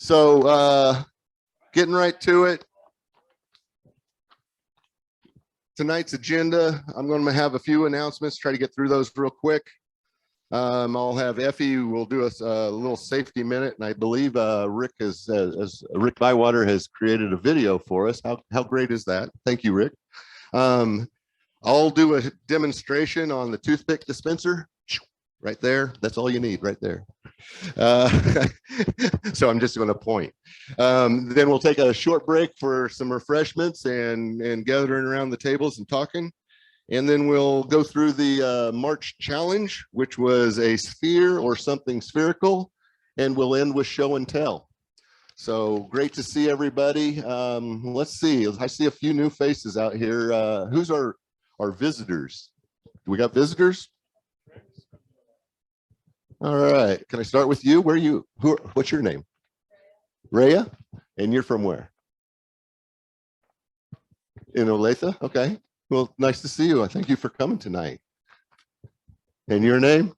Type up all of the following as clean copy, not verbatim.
So getting right to it. Tonight's agenda, I'm going to have a few announcements, try to get through those real quick. I'll have Effie will do us a little safety minute, and I believe Rick Rick Bywater has created a video for us. How great is that? Thank you, Rick. I'll do a demonstration on the toothpick dispenser right there. That's all you need right there. So I'm just going to point. Then we'll take a short break for some refreshments and gathering around the tables and talking. And then we'll go through the March challenge, which was a sphere or something spherical, and we'll end with show and tell. So great to see everybody. Let's see, I see a few new faces out here. Who's our visitors? Do we got visitors? All right, can I start with you? Where are you? What's your name? Rhea? And you're from where? In Olathe? Okay. Well, nice to see you. I thank you for coming tonight. And your name?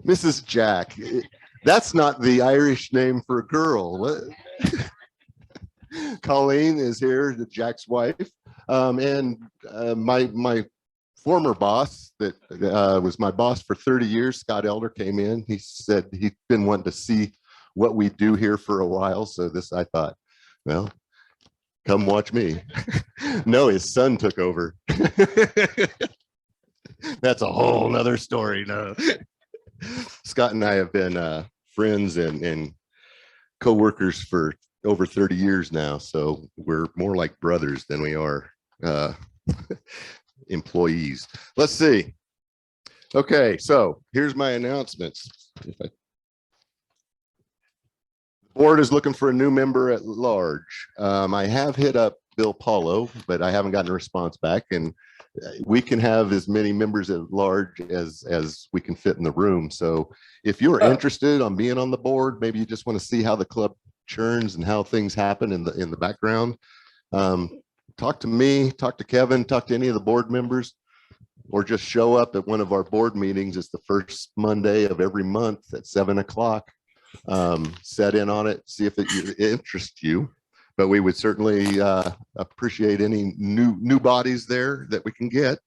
Mrs. Jack. That's not the Irish name for a girl. What? Colleen is here, Jack's wife. And my former boss that was my boss for 30 years, Scott Elder, came in. He said he'd been wanting to see what we do here for a while. So I thought, well, come watch me. No, his son took over. That's a whole nother story. No, Scott and I have been friends and co-workers for over 30 years now. So we're more like brothers than we are employees. Let's see. Okay, so here's my announcements. The board is looking for a new member at large. I have hit up Bill Paulo, but I haven't gotten a response back, and we can have as many members at large as we can fit in the room. So if you're interested on being on the board, maybe you just want to see how the club churns and how things happen in the background, talk to me, talk to Kevin, talk to any of the board members, or just show up at one of our board meetings. It's the first Monday of every month at 7 o'clock. Set in on it, see if it interests you. But we would certainly appreciate any new bodies there that we can get.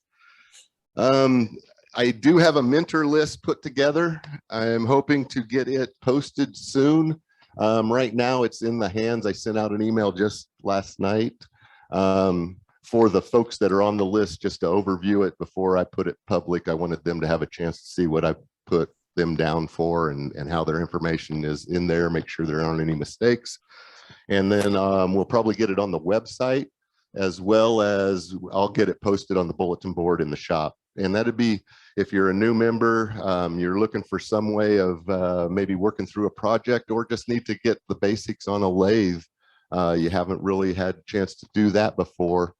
I do have a mentor list put together. I'm hoping to get it posted soon. Right now it's in the hands. I sent out an email just last night for the folks that are on the list, just to overview it before I put it public. I wanted them to have a chance to see what I put them down for and how their information is in there, make sure there aren't any mistakes. And then we'll probably get it on the website, as well as I'll get it posted on the bulletin board in the shop. And that'd be, if you're a new member, you're looking for some way of maybe working through a project, or just need to get the basics on a lathe. You haven't really had a chance to do that before.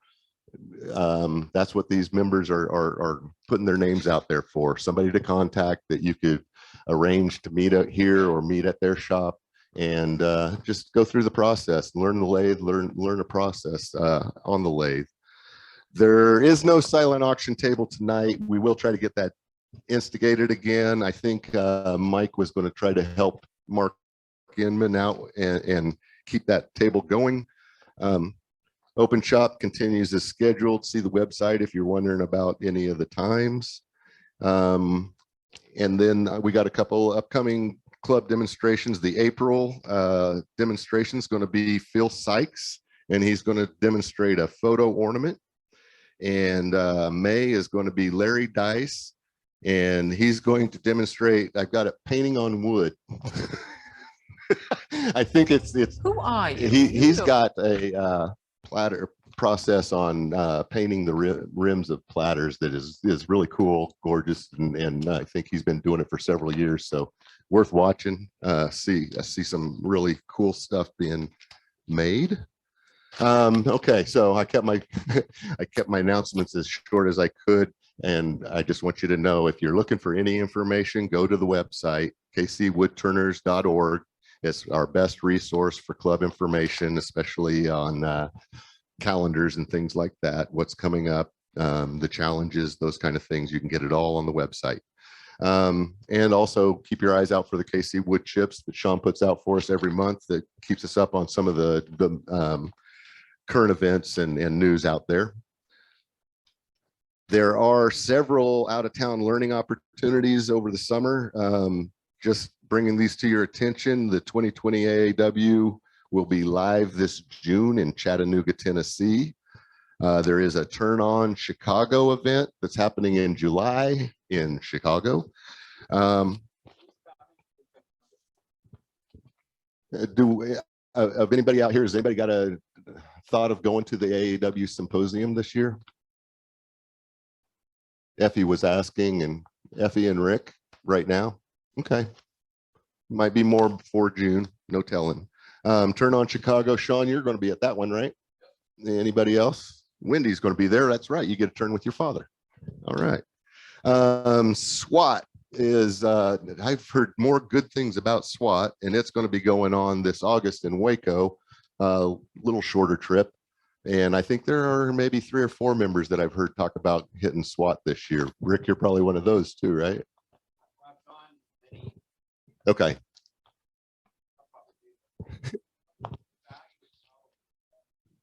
That's what these members are putting their names out there for. Somebody to contact that you could arrange to meet out here or meet at their shop, and just go through the process, learn the lathe, learn a process on the lathe. There is no silent auction table tonight. We will try to get that instigated again. I think Mike was going to try to help Mark Inman out and keep that table going. Open shop continues as scheduled. See the website if you're wondering about any of the times. And then we got a couple upcoming club demonstrations. The April demonstration is going to be Phil Sykes, and he's going to demonstrate a photo ornament. And May is going to be Larry Dice, and he's going to demonstrate, I've got it, painting on wood. I think it's who are you? He's got a platter process on painting the rims of platters that is really cool, gorgeous, and I think he's been doing it for several years, so worth watching. I see some really cool stuff being made. Okay, so I kept my announcements as short as I could, and I just want you to know, if you're looking for any information, go to the website kcwoodturners.org. It's our best resource for club information, especially on calendars and things like that, what's coming up, the challenges, those kind of things. You can get it all on the website. And also keep your eyes out for the KC wood chips that Sean puts out for us every month that keeps us up on some of the current events and news out there. There are several out-of-town learning opportunities over the summer. Just bringing these to your attention, the 2020 AAW will be live this June in Chattanooga, Tennessee. There is a Turn On Chicago event that's happening in July in Chicago. Of anybody out here, has anybody got a thought of going to the AAW symposium this year? Effie was asking, and Effie and Rick right now. Okay. Might be more before June, no telling. Turn On Chicago. Sean, you're going to be at that one, right? Anybody else? Wendy's going to be there. That's right. You get a turn with your father. All right. SWAT is, I've heard more good things about SWAT, and it's going to be going on this August in Waco, a little shorter trip. And I think there are maybe 3 or 4 members that I've heard talk about hitting SWAT this year. Rick, you're probably one of those too, right? Okay.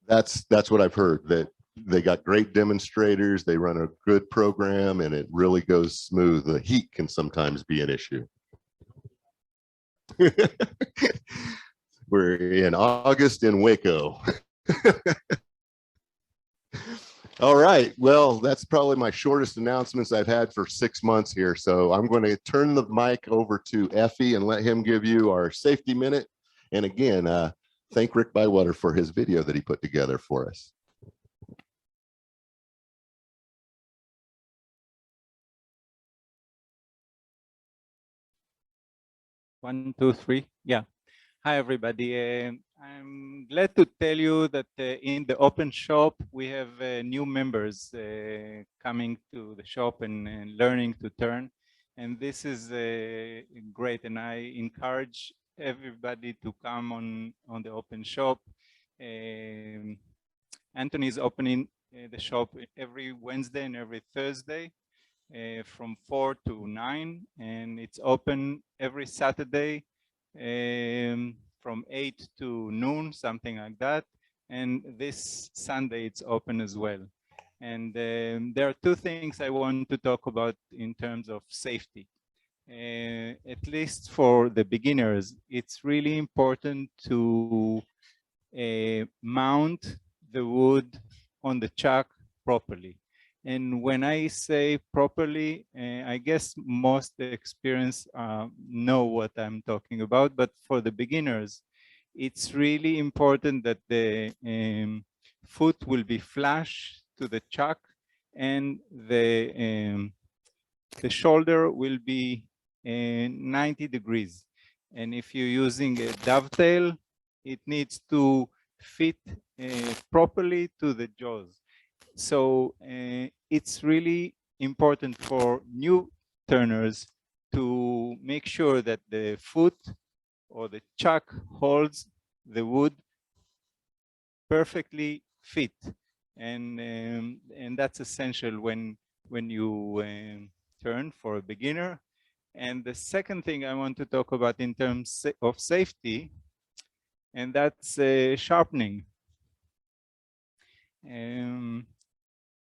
That's what I've heard, that they got great demonstrators, they run a good program, and it really goes smooth. The heat can sometimes be an issue. We're in August in Waco. All right, well, that's probably my shortest announcements I've had for 6 months here. So I'm going to turn the mic over to Effie and let him give you our safety minute. And again, thank Rick Bywater for his video that he put together for us. One, two, three. Yeah. Hi, everybody. I'm glad to tell you that in the open shop, we have new members coming to the shop and learning to turn. And this is great. And I encourage everybody to come on the open shop. Anthony is opening the shop every Wednesday and every Thursday from 4 to 9. And it's open every Saturday from 8 to noon, something like that. And this Sunday it's open as well. And there are 2 things I want to talk about in terms of safety. At least for the beginners, it's really important to mount the wood on the chuck properly. And when I say properly, I guess most experienced know what I'm talking about, but for the beginners, it's really important that the foot will be flush to the chuck and the shoulder will be 90 degrees. And if you're using a dovetail, it needs to fit properly to the jaws. So it's really important for new turners to make sure that the foot or the chuck holds the wood perfectly fit, and that's essential when you turn for a beginner. And the second thing I want to talk about in terms of safety, and that's sharpening.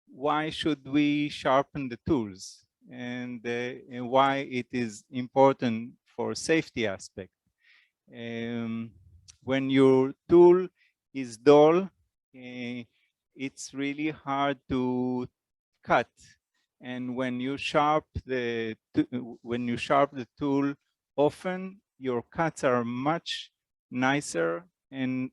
Why should we sharpen the tools, and why it is important for safety aspect. When your tool is dull, it's really hard to cut, and when you sharpen the tool often, your cuts are much nicer, and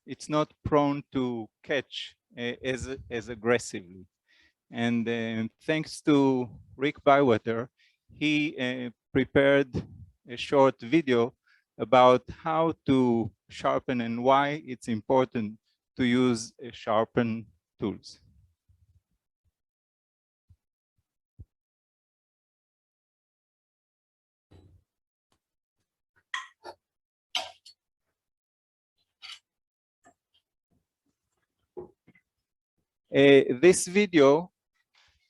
it's not prone to catch as aggressively. And thanks to Rick Bywater, he prepared a short video about how to sharpen and why it's important to use sharpened tools. This video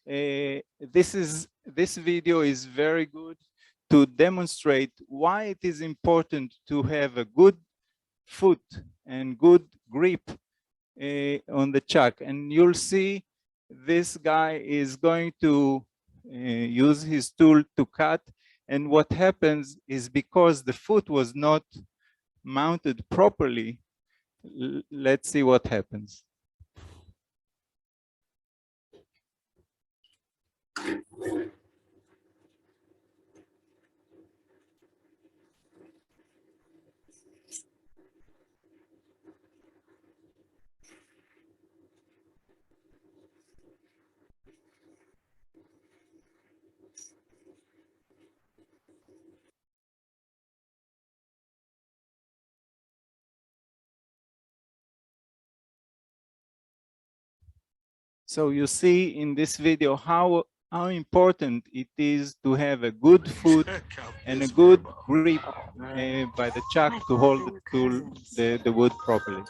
this video is very good to demonstrate why it is important to have a good foot and good grip on the chuck. And you'll see this guy is going to use his tool to cut, and what happens is because the foot was not mounted properly, let's see what happens. So you see in this video how important it is to have a good foot and a good grip by the chuck to hold the tool, the wood properly.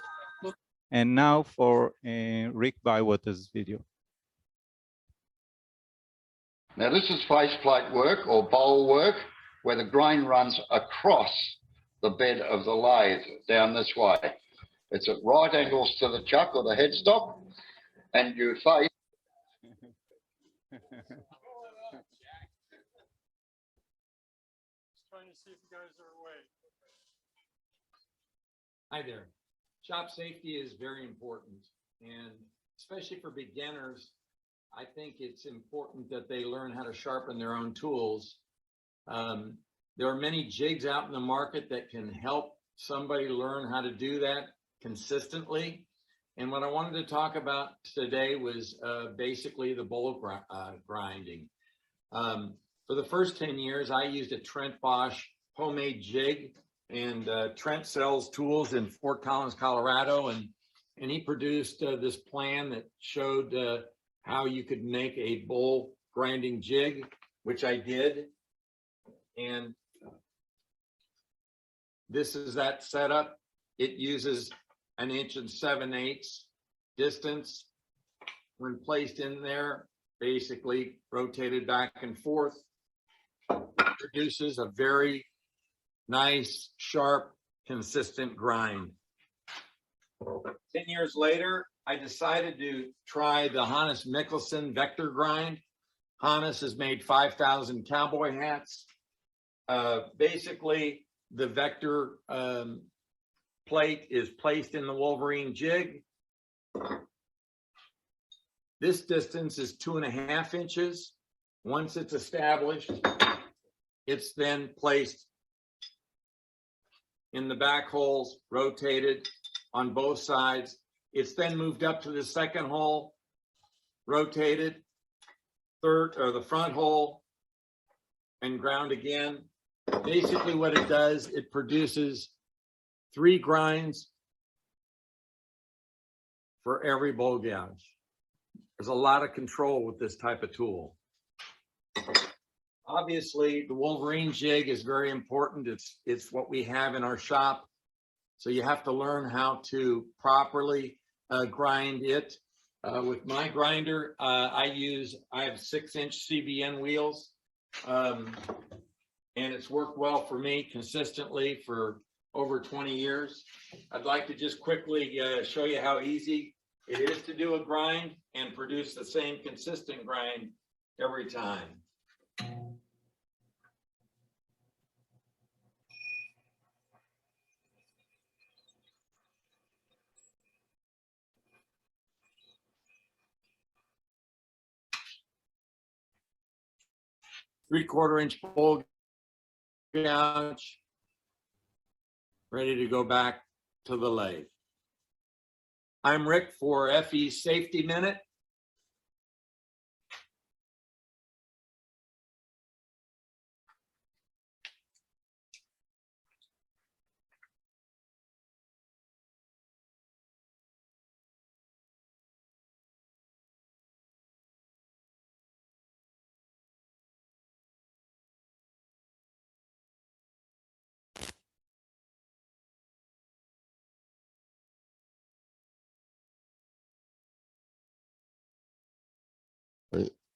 And now for Rick Bywater's video. Now this is faceplate work or bowl work where the grain runs across the bed of the lathe down this way. It's at right angles to the chuck or the headstock, and you face. Trying to see if you guys are awake. Hi there. Shop safety is very important, and especially for beginners, I think it's important that they learn how to sharpen their own tools. There are many jigs out in the market that can help somebody learn how to do that consistently. And what I wanted to talk about today was basically the bowl grinding. For the first 10 years, I used a Trent Bosch homemade jig, and Trent sells tools in Fort Collins, Colorado, and he produced this plan that showed how you could make a bowl grinding jig, which I did. And this is that setup. It uses 1 7/8 inch distance. When placed in there, basically rotated back and forth, produces a very nice, sharp, consistent grind. 10 years later, I decided to try the Hannes Mikkelsen Vector Grind. Hannes has made 5,000 cowboy hats. Basically, the Vector plate is placed in the Wolverine jig. This distance is 2.5 inches. Once it's established, it's then placed in the back holes, rotated on both sides. It's then moved up to the second hole, rotated, third or the front hole, and ground again. Basically what it does, it produces 3 grinds for every bowl gouge. There's a lot of control with this type of tool. Obviously, the Wolverine jig is very important. It's what we have in our shop. So you have to learn how to properly grind it. With my grinder, I have 6-inch CBN wheels, and it's worked well for me consistently for over 20 years. I'd like to just quickly show you how easy it is to do a grind and produce the same consistent grind every time. Three-quarter-inch bowl gouge, ready to go back to the lathe. I'm Rick for FE Safety Minute.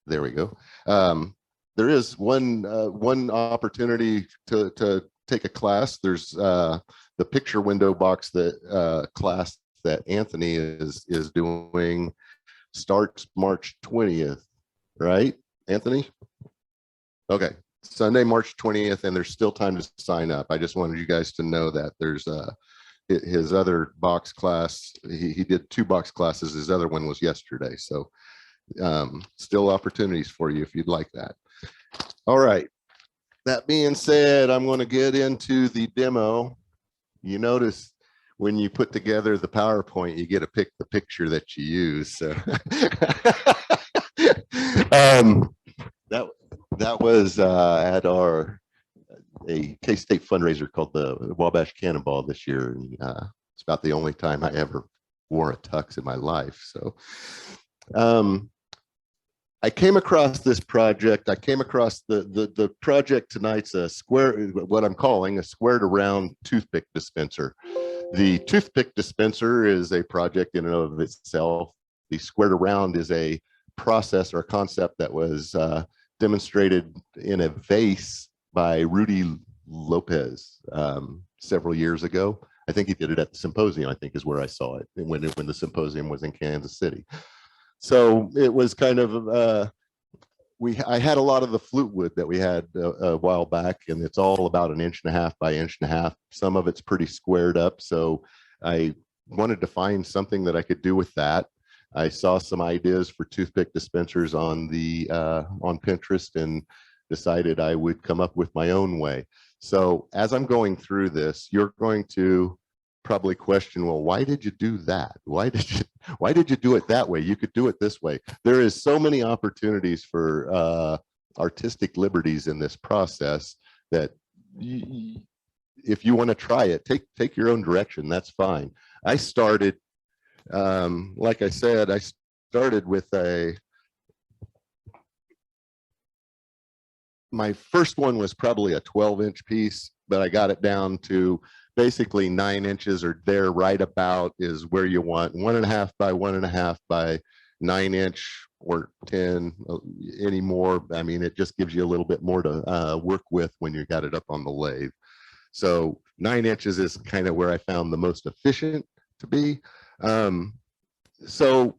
there we go. There is one opportunity to take a class. There's the picture window box that class that Anthony is doing starts March 20th, right, Anthony? Okay, Sunday, March 20th, and there's still time to sign up. I just wanted you guys to know that there's his other box class. He did 2 box classes. His other one was yesterday. So still opportunities for you if you'd like that. All right. That being said, I'm going to get into the demo. You notice when you put together the PowerPoint, you get to pick the picture that you use. So that was at a K-State fundraiser called the Wabash Cannonball this year. And, it's about the only time I ever wore a tux in my life. So I came across this project. I came across the project tonight's what I'm calling a Square-To-Round Toothpick Dispenser. The toothpick dispenser is a project in and of itself. The Square-To-Round is a process or a concept that was demonstrated in a vase by Rudy Lopez several years ago. I think he did it at the symposium, I think is where I saw it when the symposium was in Kansas City. So it was kind of, I had a lot of the flute wood that we had a while back, and it's all about 1.5 inches by 1.5 inches. Some of it's pretty squared up. So I wanted to find something that I could do with that. I saw some ideas for toothpick dispensers on Pinterest and decided I would come up with my own way. So as I'm going through this, you're going to probably question, well, why did you do that? Why did you do it that way? You could do it this way. There is so many opportunities for artistic liberties in this process that if you want to try it, take your own direction. That's fine. I started, like I said, I started with my first one was probably a 12-inch piece, but I got it down to basically 9 inches, or there right about is where you want 1.5 by 1.5 by 9 inch or 10 anymore. I mean, it just gives you a little bit more to work with when you got it up on the lathe. So 9 inches is kind of where I found the most efficient to be. So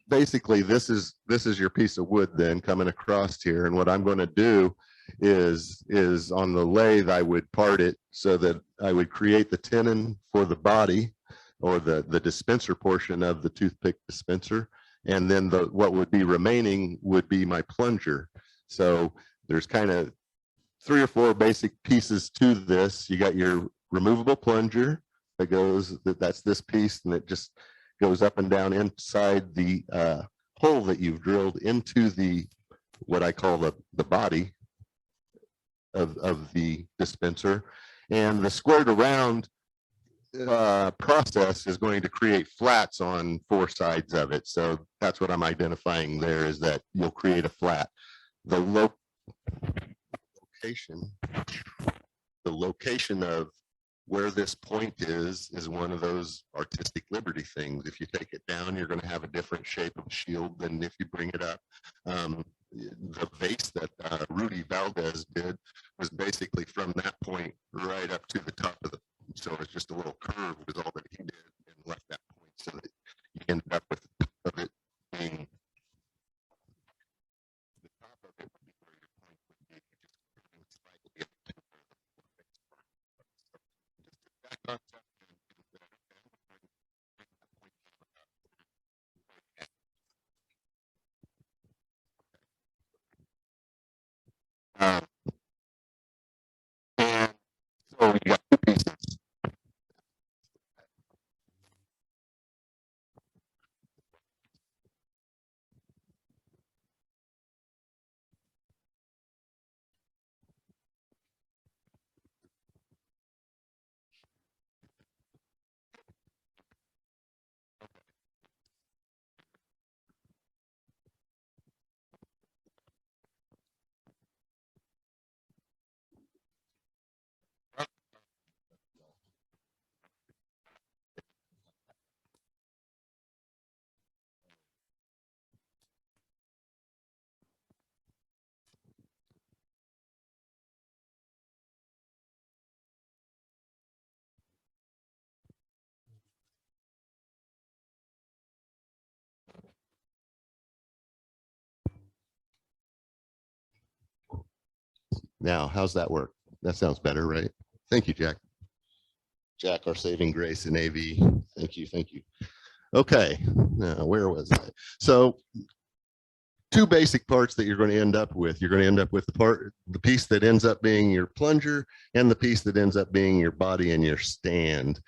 basically this is your piece of wood then coming across here, and what I'm going to do is on the lathe I would part it so that I would create the tenon for the body or the dispenser portion of the toothpick dispenser, and then what would be remaining would be my plunger. So there's kind of 3 or 4 basic pieces to this. You got your removable plunger that's this piece, and it just goes up and down inside the hole that you've drilled into what I call the body of the dispenser. And the Square-To-Round process is going to create flats on 4 sides of it. So that's what I'm identifying there, is that you'll create a flat. The location of where this point is one of those artistic liberty things. If you take it down, you're going to have a different shape of shield than if you bring it up. The vase that Rudy Valdez did was basically from that point right up to the top of so it's just a little curve was all that he did, and left that point so that you ended up with the top of it being where your point would be, just slightly up to back on top. Now, how's that work? That sounds better, right? Thank you, Jack. Jack, our saving grace in AV. Thank you, thank you. Okay, now where was I? So two basic parts that you're going to end up with. You're going to end up with the piece that ends up being your plunger and the piece that ends up being your body and your stand.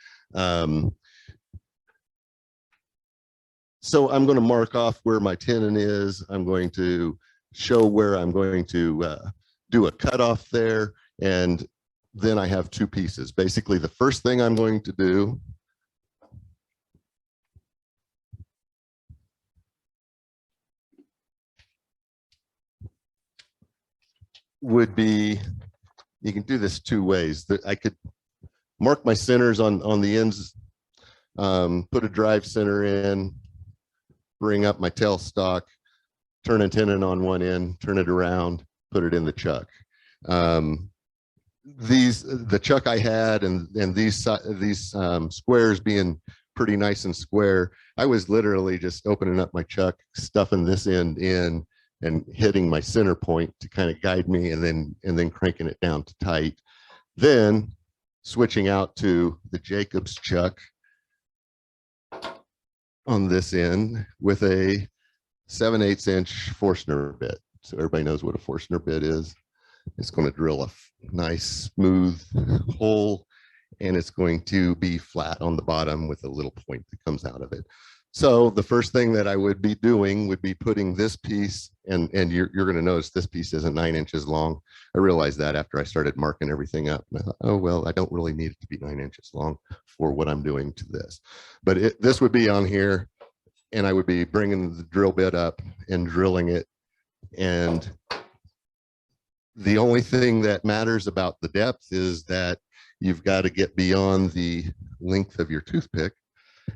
So I'm going to mark off where my tenon is. I'm going to show where I'm going to do a cutoff there. And then I have two pieces. Basically, the first thing I'm going to do would be, you can do this two ways. I could mark my centers on the ends, put a drive center in, bring up my tailstock, turn a tenon on one end, turn it around, put it in the chuck. The chuck I had and these squares being pretty nice and square, I was literally just opening up my chuck, stuffing this end in and hitting my center point to kind of guide me, and then cranking it down to tight. Then switching out to the Jacobs chuck on this end with a 7/8 inch Forstner bit. So everybody knows what a Forstner bit is. It's going to drill a nice smooth hole, and it's going to be flat on the bottom with a little point that comes out of it. So the first thing that I would be doing would be putting this piece, and you're going to notice this piece isn't 9 inches long. I realized that after I started marking everything up. And I thought, oh, well, I don't really need it to be 9 inches long for what I'm doing to this. But this would be on here, and I would be bringing the drill bit up and drilling it. And the only thing that matters about the depth is that you've got to get beyond the length of your toothpick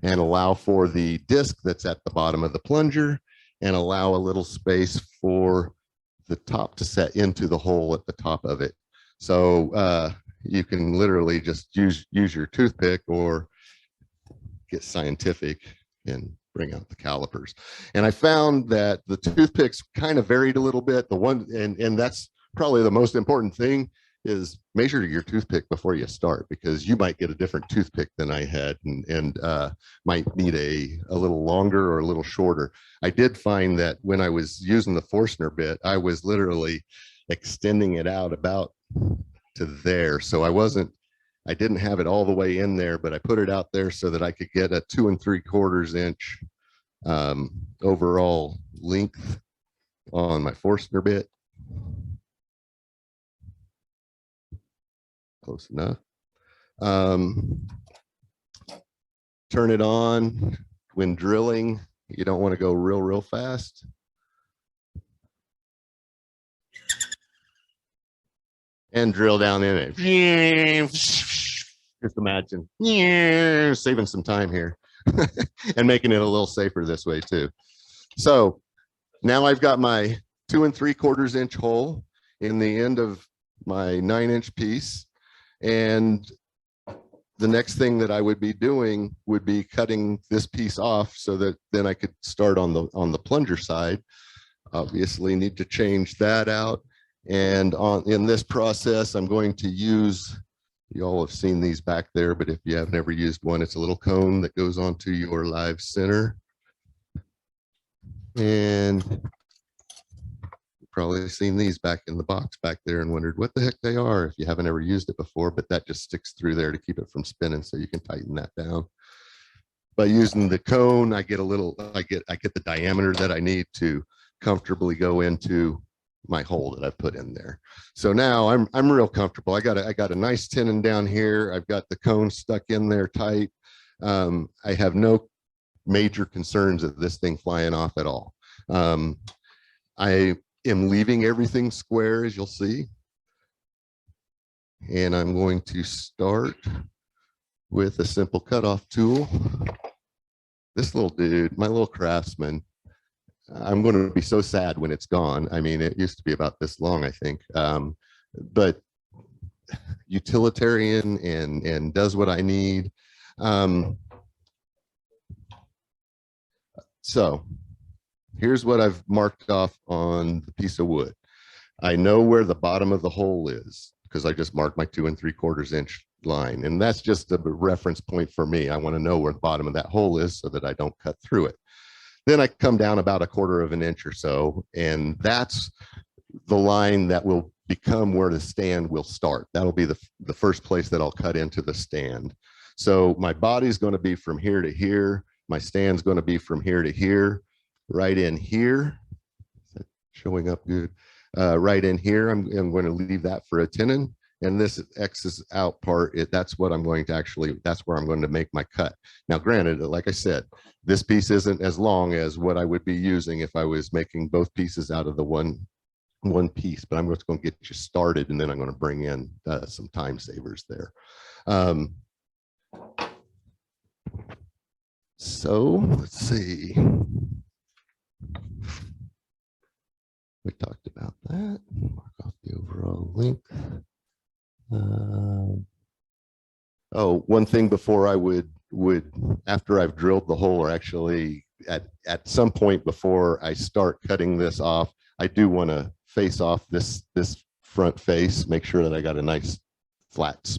and allow for the disc that's at the bottom of the plunger, and allow a little space for the top to set into the hole at the top of it. So you can literally just use your toothpick or get scientific and bring out the calipers. And I found that the toothpicks kind of varied a little bit. And that's probably the most important thing, is measure your toothpick before you start, because you might get a different toothpick than I had, and might need a little longer or a little shorter. I did find that when I was using the Forstner bit, I was literally extending it out about to there. So I didn't have it all the way in there, but I put it out there so that I could get a 2 3/4 inch overall length on my Forstner bit. Close enough. Turn it on when drilling. You don't want to go real fast. And drill down in it. Just imagine saving some time here and making it a little safer this way too. So now I've got my 2 3/4 inch hole in the end of my 9 inch piece. And the next thing that I would be doing would be cutting this piece off so that then I could start on the plunger side. Obviously need to change that out. And in this process, I'm going to use, you all have seen these back there, but if you haven't ever used one, it's a little cone that goes onto your live center. And probably seen these back in the box back there and wondered what the heck they are if you haven't ever used it before, but that just sticks through there to keep it from spinning, so you can tighten that down. By using the cone, I get the diameter that I need to comfortably go into my hole that I've put in there. So now I'm real comfortable. I got a nice tenon down here. I've got the cone stuck in there tight. I have no major concerns of this thing flying off at all. I am leaving everything square, as you'll see. And I'm going to start with a simple cutoff tool. This little dude, my little Craftsman, I'm going to be so sad when it's gone. I mean, it used to be about this long, I think, but utilitarian and does what I need. So here's what I've marked off on the piece of wood. I know where the bottom of the hole is because I just marked my 2 3/4 inch line. And that's just a reference point for me. I want to know where the bottom of that hole is so that I don't cut through it. Then I come down about 1/4 inch or so, and that's the line that will become where the stand will start. That'll be the first place that I'll cut into the stand. So my body's going to be from here to here. My stand's going to be from here to here. Right in here, is that showing up good? Right in here, I'm going to leave that for a tenon. And this X's out part, that's what I'm going to actually, that's where I'm going to make my cut. Now, granted, like I said, this piece isn't as long as what I would be using if I was making both pieces out of the one piece, but I'm just going to get you started, and then I'm going to bring in some time savers there. So let's see. We talked about that. Mark off the overall length. Oh, one thing before I would after I've drilled the hole, or actually at some point before I start cutting this off, I do want to face off this front face, make sure that I got a nice flat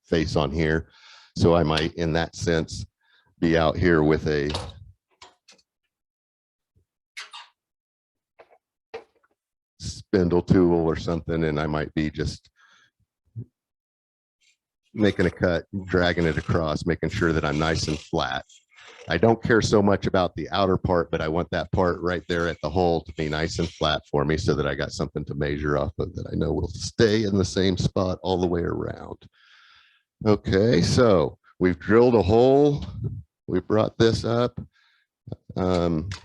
face on here. So I might, in that sense, be out here with a spindle tool or something, and I might be just making a cut, dragging it across, making sure that I'm nice and flat. I don't care so much about the outer part, but I want that part right there at the hole to be nice and flat for me so that I got something to measure off of that I know will stay in the same spot all the way around. Okay, so we've drilled a hole. We brought this up.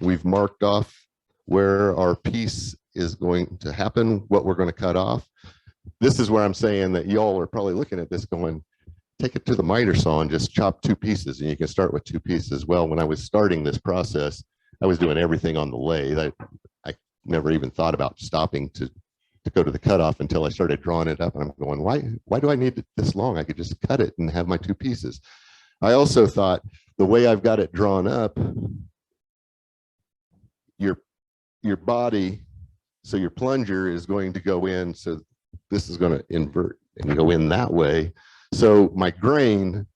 We've marked off where our piece is going to happen, what we're going to cut off. This is where I'm saying that y'all are probably looking at this going, take it to the miter saw and just chop 2 pieces, and you can start with 2 pieces. Well, when I was starting this process, I was doing everything on the lathe. I never even thought about stopping to go to the cutoff until I started drawing it up, and I'm going, why do I need it this long? I could just cut it and have my 2 pieces. I also thought the way I've got it drawn up, your body, so your plunger is going to go in, so this is going to invert and go in that way. So my grain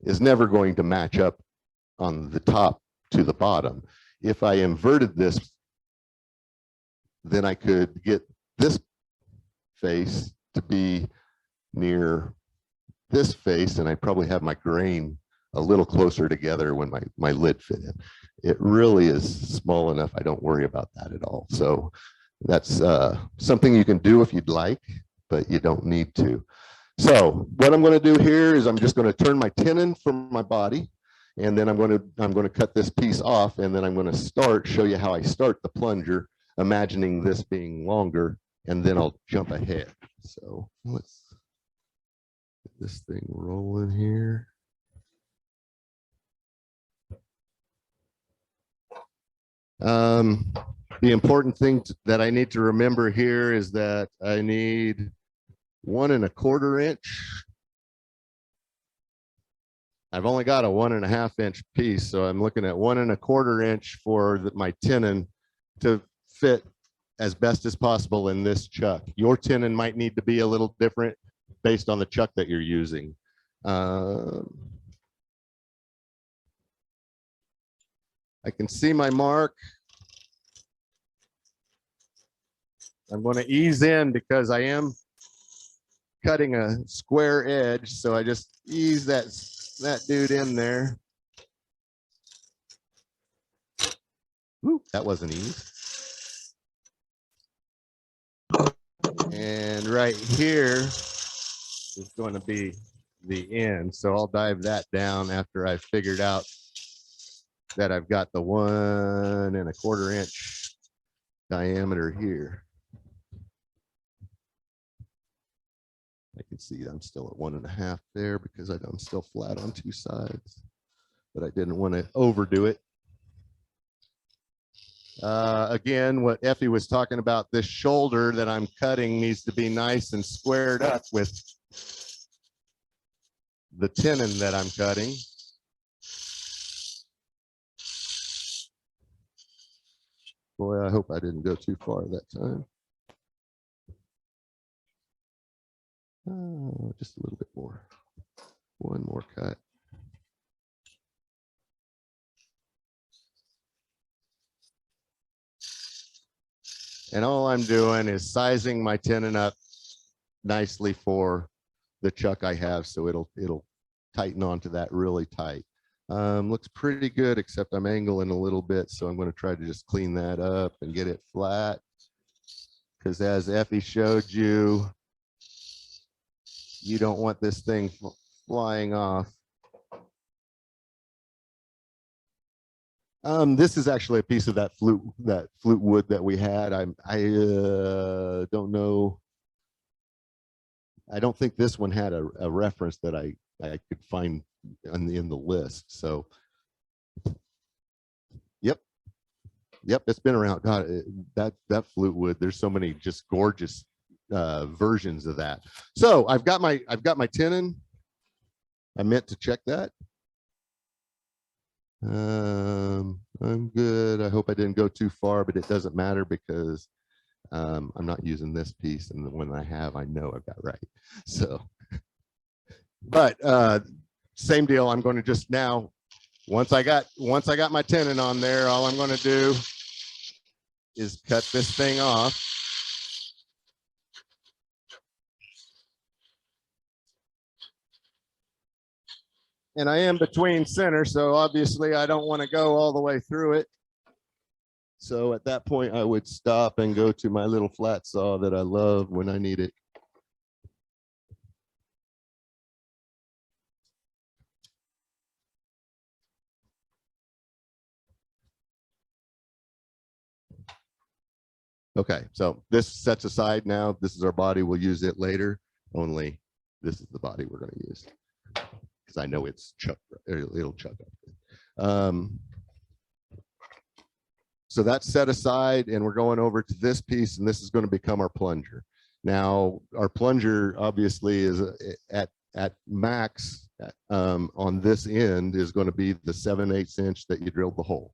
is never going to match up on the top to the bottom. If I inverted this, then I could get this face to be near this face, and I probably have my grain a little closer together when my lid fit in. It really is small enough, I don't worry about that at all. So that's something you can do if you'd like, but you don't need to. So what I'm going to do here is I'm just going to turn my tenon from my body, and then I'm going to cut this piece off, and then I'm going to show you how I start the plunger, imagining this being longer, and then I'll jump ahead. So let's get this thing rolling here. The important thing that I need to remember here is that I need 1 1/4 inch. I've only got a 1 1/2 inch piece, so I'm looking at 1 1/4 inch for my tenon to fit as best as possible in this chuck. Your tenon might need to be a little different based on the chuck that you're using. I can see my mark. I'm going to ease in because I am cutting a square edge, so I just ease that dude in there. Woo, that wasn't easy. And right here is going to be the end. So I'll dive that down after I've figured out that I've got the 1 1/4 inch diameter here. I can see I'm still at 1 1/2 there because I'm still flat on 2 sides, but I didn't want to overdo it. Again, what Effie was talking about, this shoulder that I'm cutting needs to be nice and squared up with the tenon that I'm cutting. Boy, I hope I didn't go too far that time. Oh, just a little bit more. One more cut. And all I'm doing is sizing my tenon up nicely for the chuck I have, so it'll tighten onto that really tight. Looks pretty good, except I'm angling a little bit, so I'm going to try to just clean that up and get it flat. Because as Effie showed you, you don't want this thing flying off. This is actually a piece of that flute wood that we had. I don't know. I don't think this one had a reference that I could find in the list. So, yep, it's been around. God, that flute wood. There's so many just gorgeous versions of that. So I've got my tenon. I meant to check that. I'm good. I hope I didn't go too far, but it doesn't matter because I'm not using this piece, and the one I have, I know I've got right. So, but same deal. I'm going to just now, once I got my tenon on there, all I'm going to do is cut this thing off. And I am between center, so obviously I don't want to go all the way through it. So at that point, I would stop and go to my little flat saw that I love when I need it. Okay, so this sets aside now. This is our body. We'll use it later. Only this is the body we're going to use because I know it's chuck. It'll chuck up. So that's set aside, and we're going over to this piece, and this is going to become our plunger. Now, our plunger obviously is at max on this end is going to be the 7/8 inch that you drilled the hole.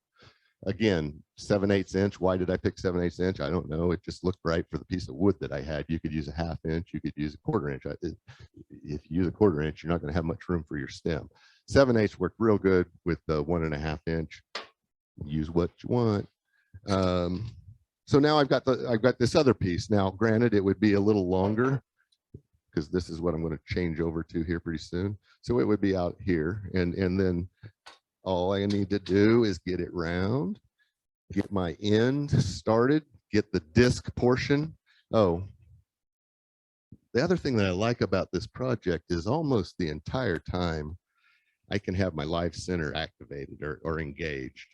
Again, 7/8 inch. Why did I pick 7/8 inch? I don't know. It just looked right for the piece of wood that I had. You could use a 1/2 inch. You could use a 1/4 inch. If you use a 1/4 inch, you're not going to have much room for your stem. 7/8 worked real good with the 1.5 inch. Use what you want. So now I've got this other piece. Now, granted, it would be a little longer because this is what I'm going to change over to here pretty soon. So it would be out here, and then all I need to do is get it round, get my end started, get the disc portion. Oh, the other thing that I like about this project is almost the entire time I can have my live center activated or engaged.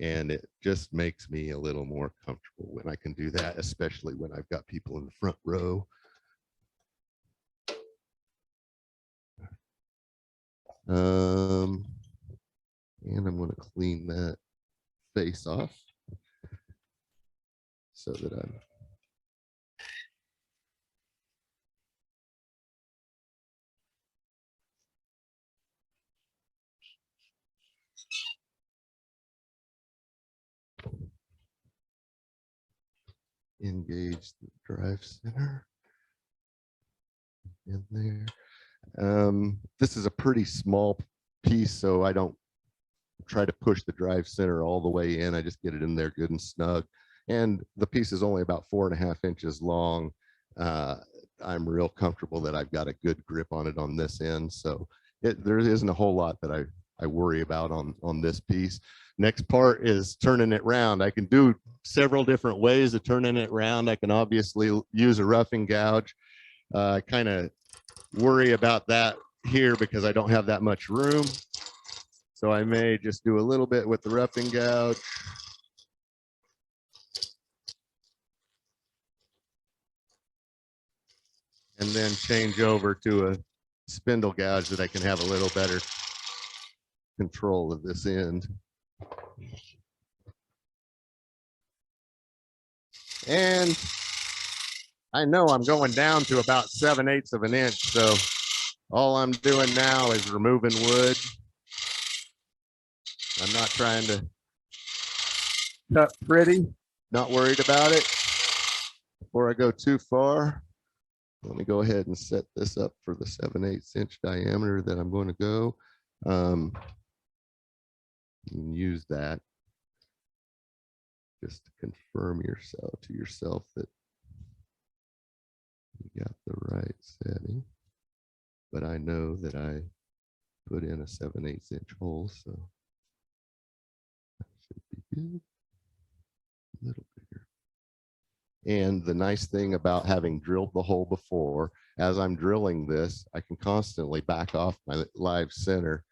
And it just makes me a little more comfortable when I can do that, especially when I've got people in the front row. And I'm going to clean that face off so that I'm engage the drive center in there. This is a pretty small piece, so I don't try to push the drive center all the way in. I just get it in there good and snug. And the piece is only about 4.5 inches long. I'm real comfortable that I've got a good grip on it on this end. So there isn't a whole lot that I worry about on this piece. Next part is turning it round. I can do several different ways of turning it round. I can obviously use a roughing gouge. I kind of worry about that here because I don't have that much room. So I may just do a little bit with the roughing gouge. And then change over to a spindle gouge that I can have a little better control of this end. And I know I'm going down to about 7/8 of an inch. So all I'm doing now is removing wood. I'm not trying to cut pretty, not worried about it before I go too far. let me go ahead and set this up for the 7/8 inch diameter that I'm going to go. You can use that just to confirm to yourself that you got the right setting. But I know that I put in a 7/8 inch hole, so that should be good. A little bigger. And the nice thing about having drilled the hole before, as I'm drilling this, I can constantly back off my live center,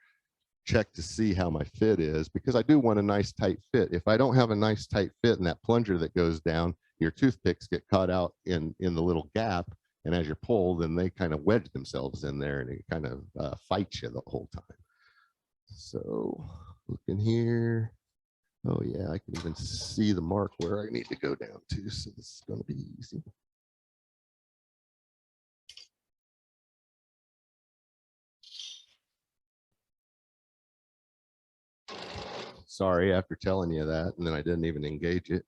check to see how my fit is, because I do want a nice tight fit. If I don't have a nice tight fit in that plunger that goes down, your toothpicks get caught out in the little gap, and as you pull, then they kind of wedge themselves in there and it kind of fights you the whole time. So looking here, oh yeah, I can even see the mark where I need to go down to, so this is going to be easy. Sorry, after telling you that, and then I didn't even engage it.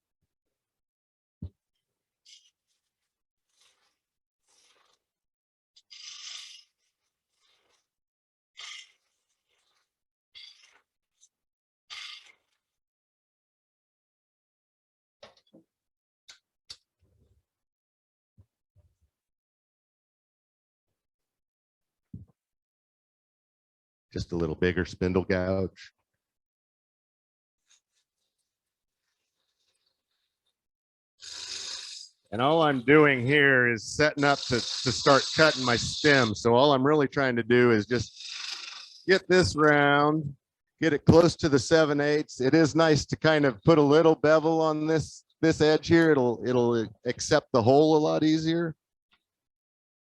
Just a little bigger spindle gouge. And all I'm doing here is setting up to start cutting my stem. So all I'm really trying to do is just get this round, get it close to the 7/8. It is nice to kind of put a little bevel on this edge here. It'll accept the hole a lot easier.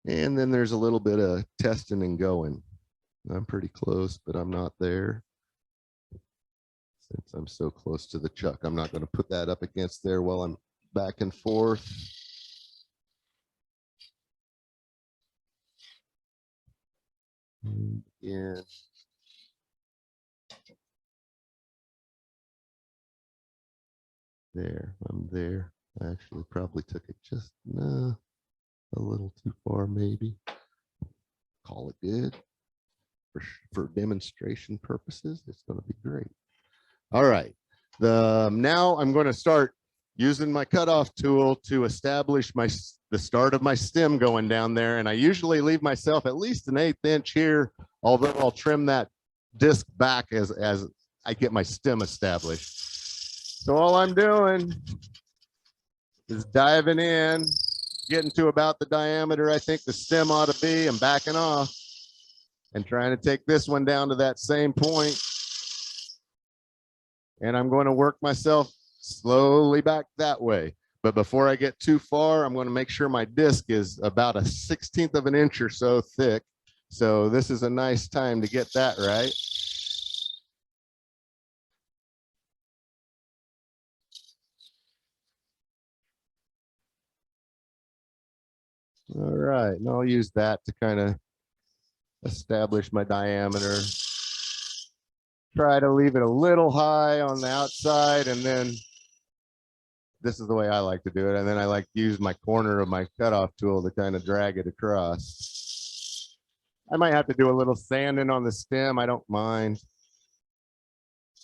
And then there's a little bit of testing and going. I'm pretty close, but I'm not there. Since I'm so close to the chuck, I'm not going to put that up against there while I'm back and forth. And again. There, I'm there. I actually probably took it just a little too far, maybe. Call it good. For demonstration purposes, it's going to be great. All right. Now I'm going to start using my cutoff tool to establish the start of my stem going down there. And I usually leave myself at least an 1/8 inch here, although I'll trim that disc back as I get my stem established. So all I'm doing is diving in, getting to about the diameter I think the stem ought to be, and backing off and trying to take this one down to that same point. And I'm going to work myself slowly back that way. But before I get too far, I'm going to make sure my disc is about a 1/16 of an inch or so thick. So this is a nice time to get that right. All right, and I'll use that to kind of establish my diameter. Try to leave it a little high on the outside, and then this is the way I like to do it. And then I like to use my corner of my cutoff tool to kind of drag it across. I might have to do a little sanding on the stem. I don't mind.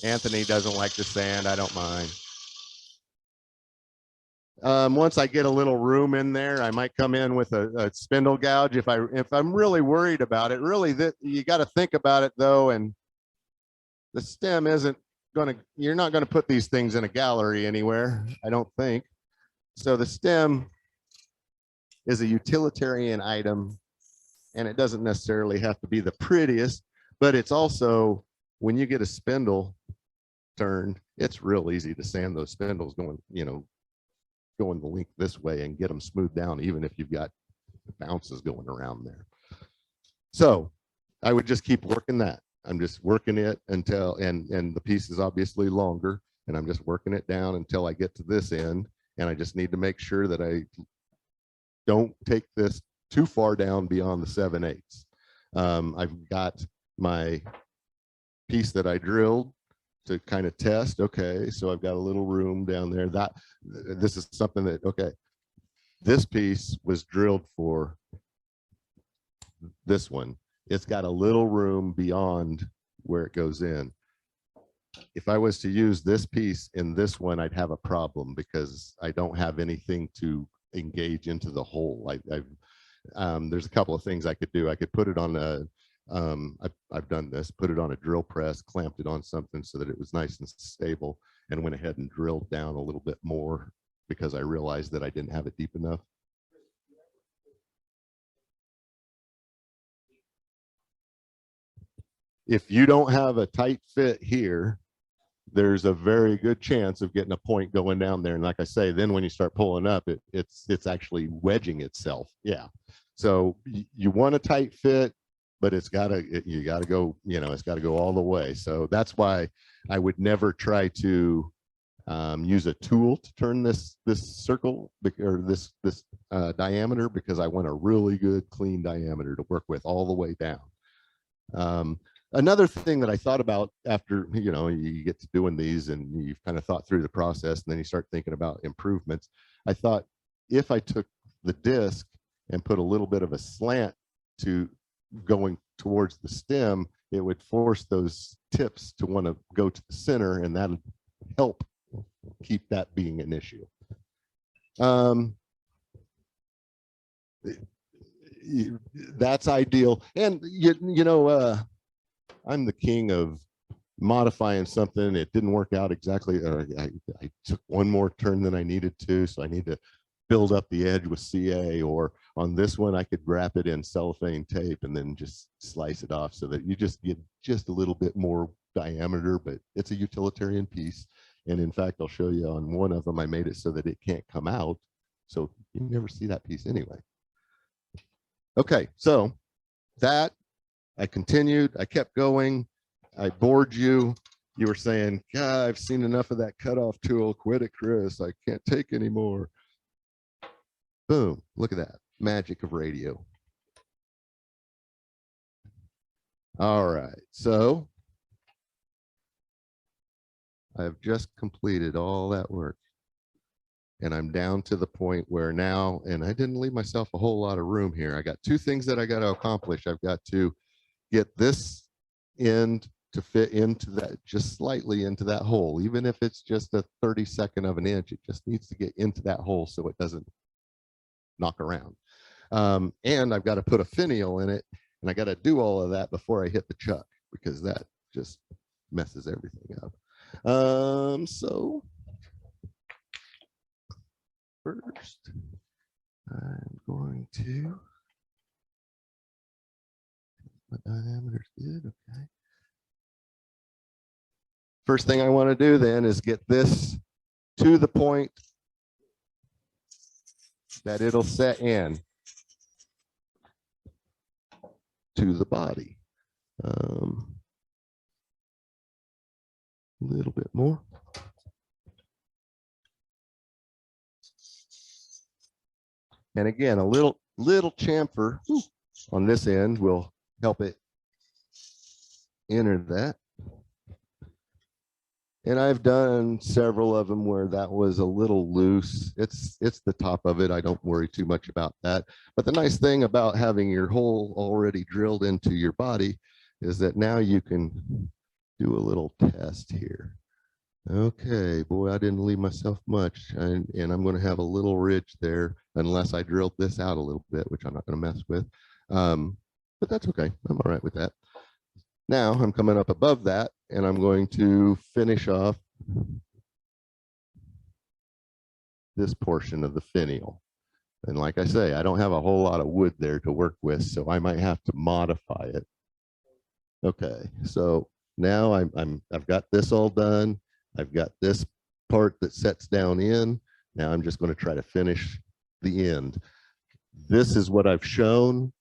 Anthony doesn't like to sand. I don't mind. Once I get a little room in there, I might come in with a spindle gouge if I'm really worried about it. Really, you got to think about it though, and the stem isn't you're not going to put these things in a gallery anywhere, I don't think. So the stem is a utilitarian item, and it doesn't necessarily have to be the prettiest, but it's also, when you get a spindle turned, it's real easy to sand those spindles going the length this way and get them smoothed down, even if you've got bounces going around there. So I would just keep working that. I'm just working it until, and the piece is obviously longer, and I'm just working it down until I get to this end. And I just need to make sure that I don't take this too far down beyond the 7/8. I've got my piece that I drilled to kind of test. Okay, so I've got a little room down there. This is something that, okay, this piece was drilled for this one. It's got a little room beyond where it goes in. If I was to use this piece in this one, I'd have a problem because I don't have anything to engage into the hole. There's a couple of things I could do. I could put it on a, I've done this, put it on a drill press, clamped it on something so that it was nice and stable, and went ahead and drilled down a little bit more because I realized that I didn't have it deep enough. If you don't have a tight fit here, there's a very good chance of getting a point going down there. And like I say, then when you start pulling up, it's actually wedging itself. Yeah. So you want a tight fit, but you gotta go, it's gotta go all the way. So that's why I would never try to use a tool to turn this circle or this diameter, because I want a really good clean diameter to work with all the way down. Another thing that I thought about after, you get to doing these and you've kind of thought through the process and then you start thinking about improvements. I thought if I took the disc and put a little bit of a slant to going towards the stem, it would force those tips to want to go to the center, and that'll help keep that being an issue. That's ideal. And I'm the king of modifying something. It didn't work out exactly. I took one more turn than I needed to, so I need to build up the edge with CA, or on this one, I could wrap it in cellophane tape and then just slice it off so that you just get just a little bit more diameter, but it's a utilitarian piece. And in fact, I'll show you on one of them, I made it so that it can't come out. So you never see that piece anyway. Okay, so that I continued, I kept going, I bored you. You were saying, God, I've seen enough of that cutoff tool. Quit it, Kris. I can't take anymore. Boom, look at that. Magic of radio. All right, so I've just completed all that work. And I'm down to the point where now, and I didn't leave myself a whole lot of room here. I got two things that I got to accomplish. I've got to get this end to fit into that, just slightly into that hole, even if it's just a 32nd of an inch. It just needs to get into that hole so it doesn't knock around. And I've got to put a finial in it, and I got to do all of that before I hit the chuck, because that just messes everything up. So first, I'm going to, my diameter's good, okay. First thing I want to do then is get this to the point that it'll set in to the body. A little bit more. And again, a little chamfer on this end will help it enter that. And I've done several of them where that was a little loose. It's the top of it. I don't worry too much about that. But the nice thing about having your hole already drilled into your body is that now you can do a little test here. Okay, boy, I didn't leave myself much, and I'm going to have a little ridge there unless I drilled this out a little bit, which I'm not going to mess with. But that's okay. I'm all right with that. Now I'm coming up above that, and I'm going to finish off this portion of the finial. And like I say, I don't have a whole lot of wood there to work with, so I might have to modify it. Okay, so now I've got this all done. I've got this part that sets down in. Now I'm just going to try to finish the end. This is what I've shown.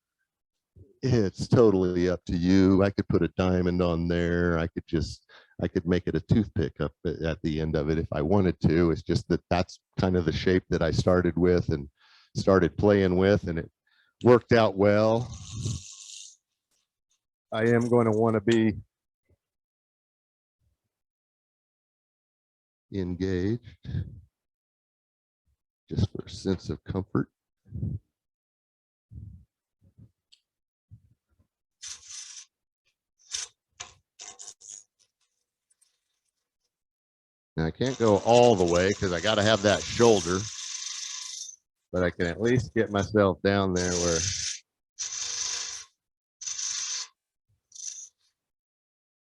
It's totally up to you. I could put a diamond on there. I could make it a toothpick up at the end of it if I wanted to. It's just that that's kind of the shape that I started with and started playing with, and it worked out well. I am going to want to be engaged just for a sense of comfort. I can't go all the way because I got to have that shoulder, but I can at least get myself down there where.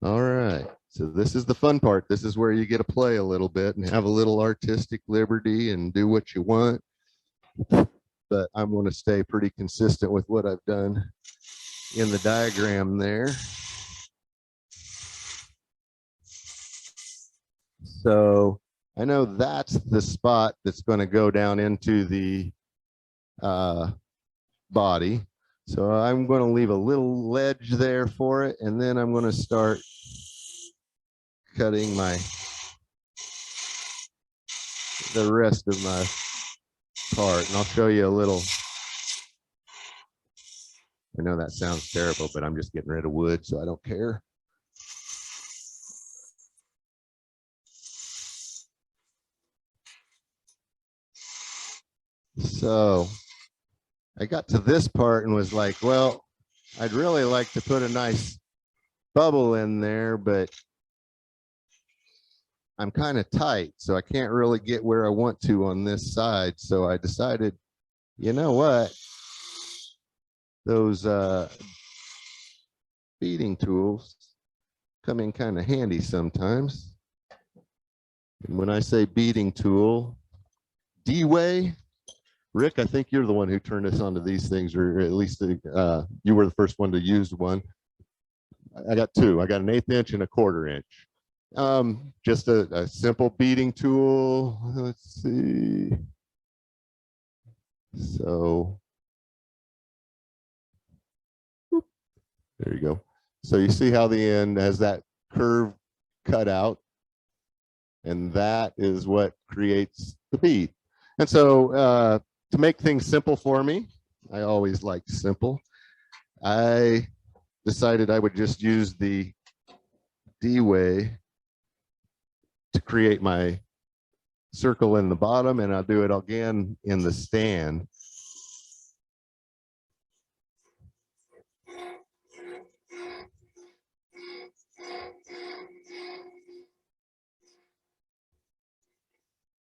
All right, so this is the fun part. This is where you get to play a little bit and have a little artistic liberty and do what you want. But I'm going to stay pretty consistent with what I've done in the diagram there. So I know that's the spot that's going to go down into the body. So I'm going to leave a little ledge there for it, and then I'm going to start cutting the rest of my part, and I'll show you a little. I know that sounds terrible, but I'm just getting rid of wood, so I don't care. So I got to this part and was like, well, I'd really like to put a nice bubble in there, but I'm kind of tight, so I can't really get where I want to on this side. So I decided, you know what? Those beading tools come in kind of handy sometimes. And when I say beading tool, D-Way, Rick, I think you're the one who turned us onto these things, or at least you were the first one to use one. I got two. I got an 1/8 inch and a 1/4 inch. Just a simple beading tool. Let's see. So there you go. So you see how the end has that curve cut out, and that is what creates the bead. And so to make things simple for me, I always like simple, I decided I would just use the D-Way to create my circle in the bottom, and I'll do it again in the stand.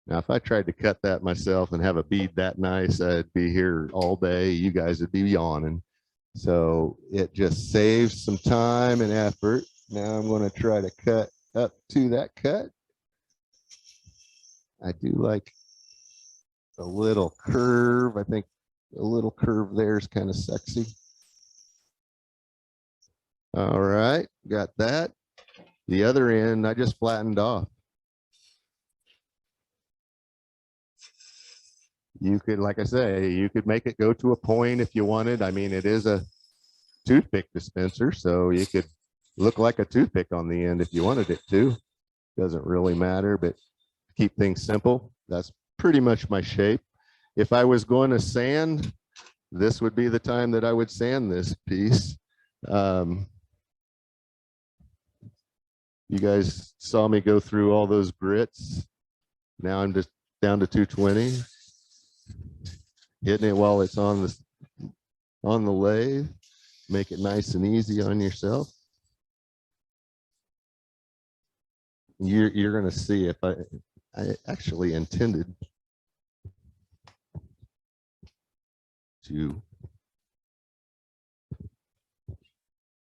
Now, if I tried to cut that myself and have a bead that nice, I'd be here all day. You guys would be yawning. So it just saves some time and effort. Now I'm going to try to cut up to that cut. I do like a little curve. I think a little curve there is kind of sexy. All right, got that. The other end, I just flattened off. You could, like I say, you could make it go to a point if you wanted. I mean, it is a toothpick dispenser, so you could look like a toothpick on the end if you wanted it to. Doesn't really matter, but keep things simple. That's pretty much my shape. If I was going to sand, this would be the time that I would sand this piece. You guys saw me go through all those grits. Now I'm just down to 220. Hitting it while it's on the lathe. Make it nice and easy on yourself. You're going to see if I actually intended to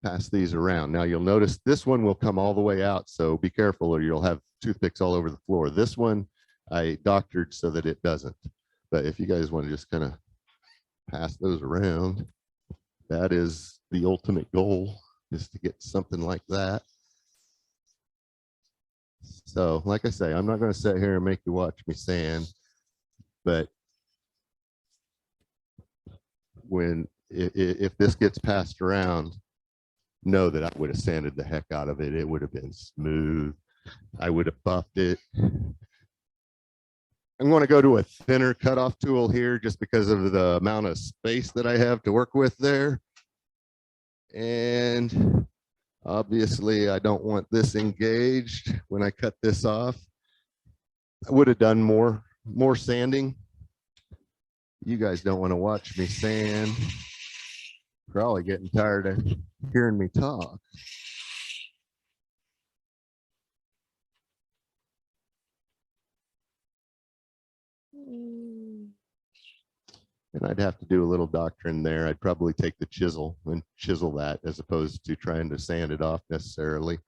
pass these around. Now you'll notice this one will come all the way out, so be careful or you'll have toothpicks all over the floor. This one I doctored so that it doesn't. But if you guys want to just kind of pass those around, that is the ultimate goal, is to get something like that. So like I say, I'm not going to sit here and make you watch me sand, but if this gets passed around, know that I would have sanded the heck out of it. It would have been smooth. I would have buffed it. I'm going to go to a thinner cutoff tool here just because of the amount of space that I have to work with there. And obviously I don't want this engaged when I cut this off. I would have done more sanding. You guys don't want to watch me sand. Probably getting tired of hearing me talk. And I'd have to do a little doctrine there. I'd probably take the chisel and chisel that as opposed to trying to sand it off necessarily.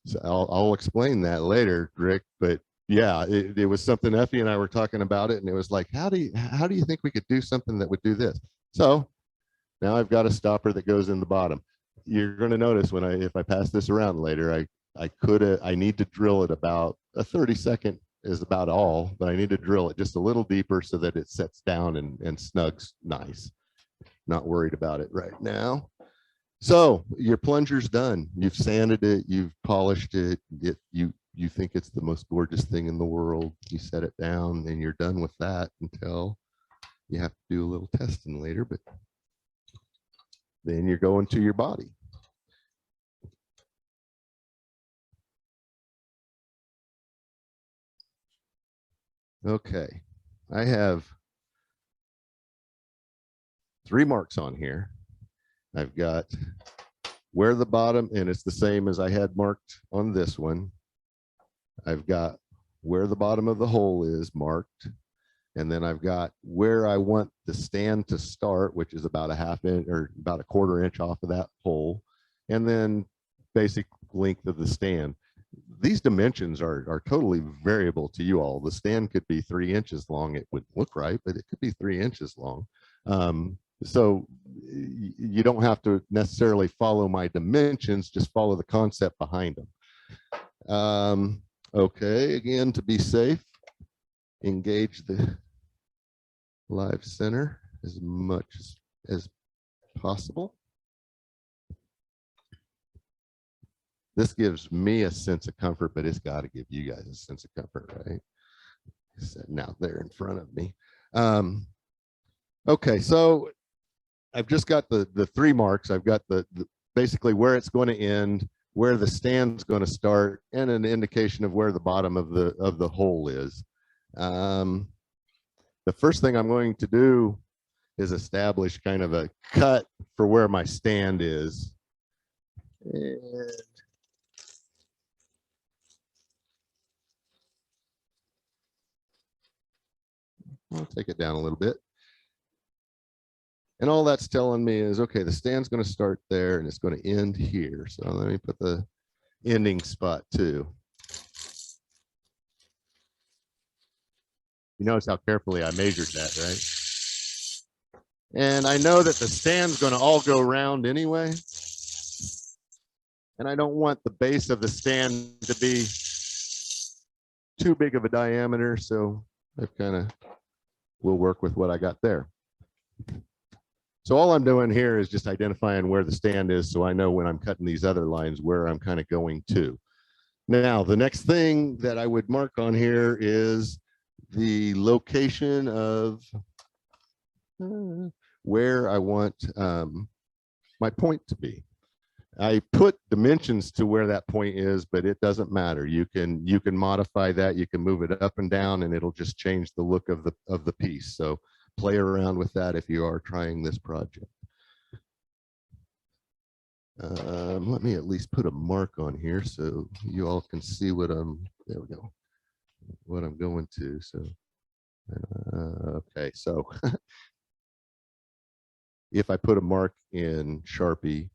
So I'll explain that later, Rick, but yeah, it was something Effie and I were talking about it, and it was like, how do you think we could do something that would do this? So now I've got a stopper that goes in the bottom. You're going to notice when if I pass this around later, I need to drill it about a 30-second is about all, but I need to drill it just a little deeper so that it sets down and snugs nice. Not worried about it right now. So your plunger's done. You've sanded it, you've polished it. You think it's the most gorgeous thing in the world. You set it down and you're done with that until you have to do a little testing later, but then you're going to your body. Okay, I have 3 marks on here. I've got where the bottom, and it's the same as I had marked on this one. I've got where the bottom of the hole is marked. And then I've got where I want the stand to start, which is about a ½ inch or about a ¼ inch off of that hole. And then basic length of the stand. These dimensions are totally variable to you all. The stand could be 3 inches long. It would look right, but it could be 3 inches long. So you don't have to necessarily follow my dimensions, just follow the concept behind them. Okay, again, to be safe, engage the live center as much as possible. This gives me a sense of comfort, but it's got to give you guys a sense of comfort, right? Sitting out there in front of me. Okay, so I've just got the 3 marks. I've got the basically where it's going to end, where the stand's going to start, and an indication of where the bottom of the hole is. The first thing I'm going to do is establish kind of a cut for where my stand is. And I'll take it down a little bit. And all that's telling me is, okay, the stand's going to start there and it's going to end here. So let me put the ending spot too. You notice how carefully I measured that, right? And I know that the stand's going to all go round anyway. And I don't want the base of the stand to be too big of a diameter. So I've kind of will work with what I got there. So all I'm doing here is just identifying where the stand is, so I know when I'm cutting these other lines where I'm kind of going to. Now, the next thing that I would mark on here is the location of where I want my point to be. I put dimensions to where that point is, but it doesn't matter. You can modify that. You can move it up and down, and it'll just change the look of the piece. So play around with that if you are trying this project. Let me at least put a mark on here so you all can see what there we go, what I'm going to. So, okay, so if I put a mark in Sharpie,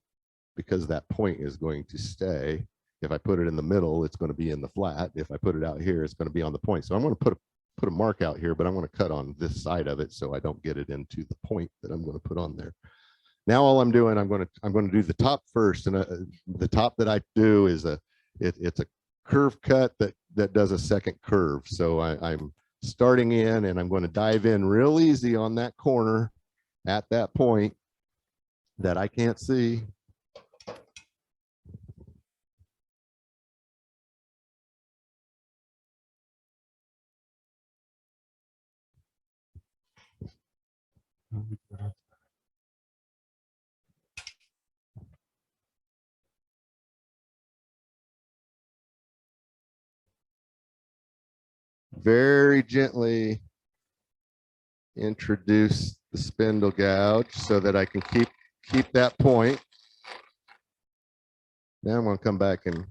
because that point is going to stay, if I put it in the middle, it's going to be in the flat. If I put it out here, it's going to be on the point. So I'm going to put a mark out here, but I'm going to cut on this side of it so I don't get it into the point that I'm going to put on there. Now all I'm doing, I'm going to do the top first, and the top that I do is it's a curve cut that does a second curve. So I'm starting in, and I'm going to dive in real easy on that corner at that point that I can't see. Very gently introduce the spindle gouge so that I can keep that point. Now I'm going to come back and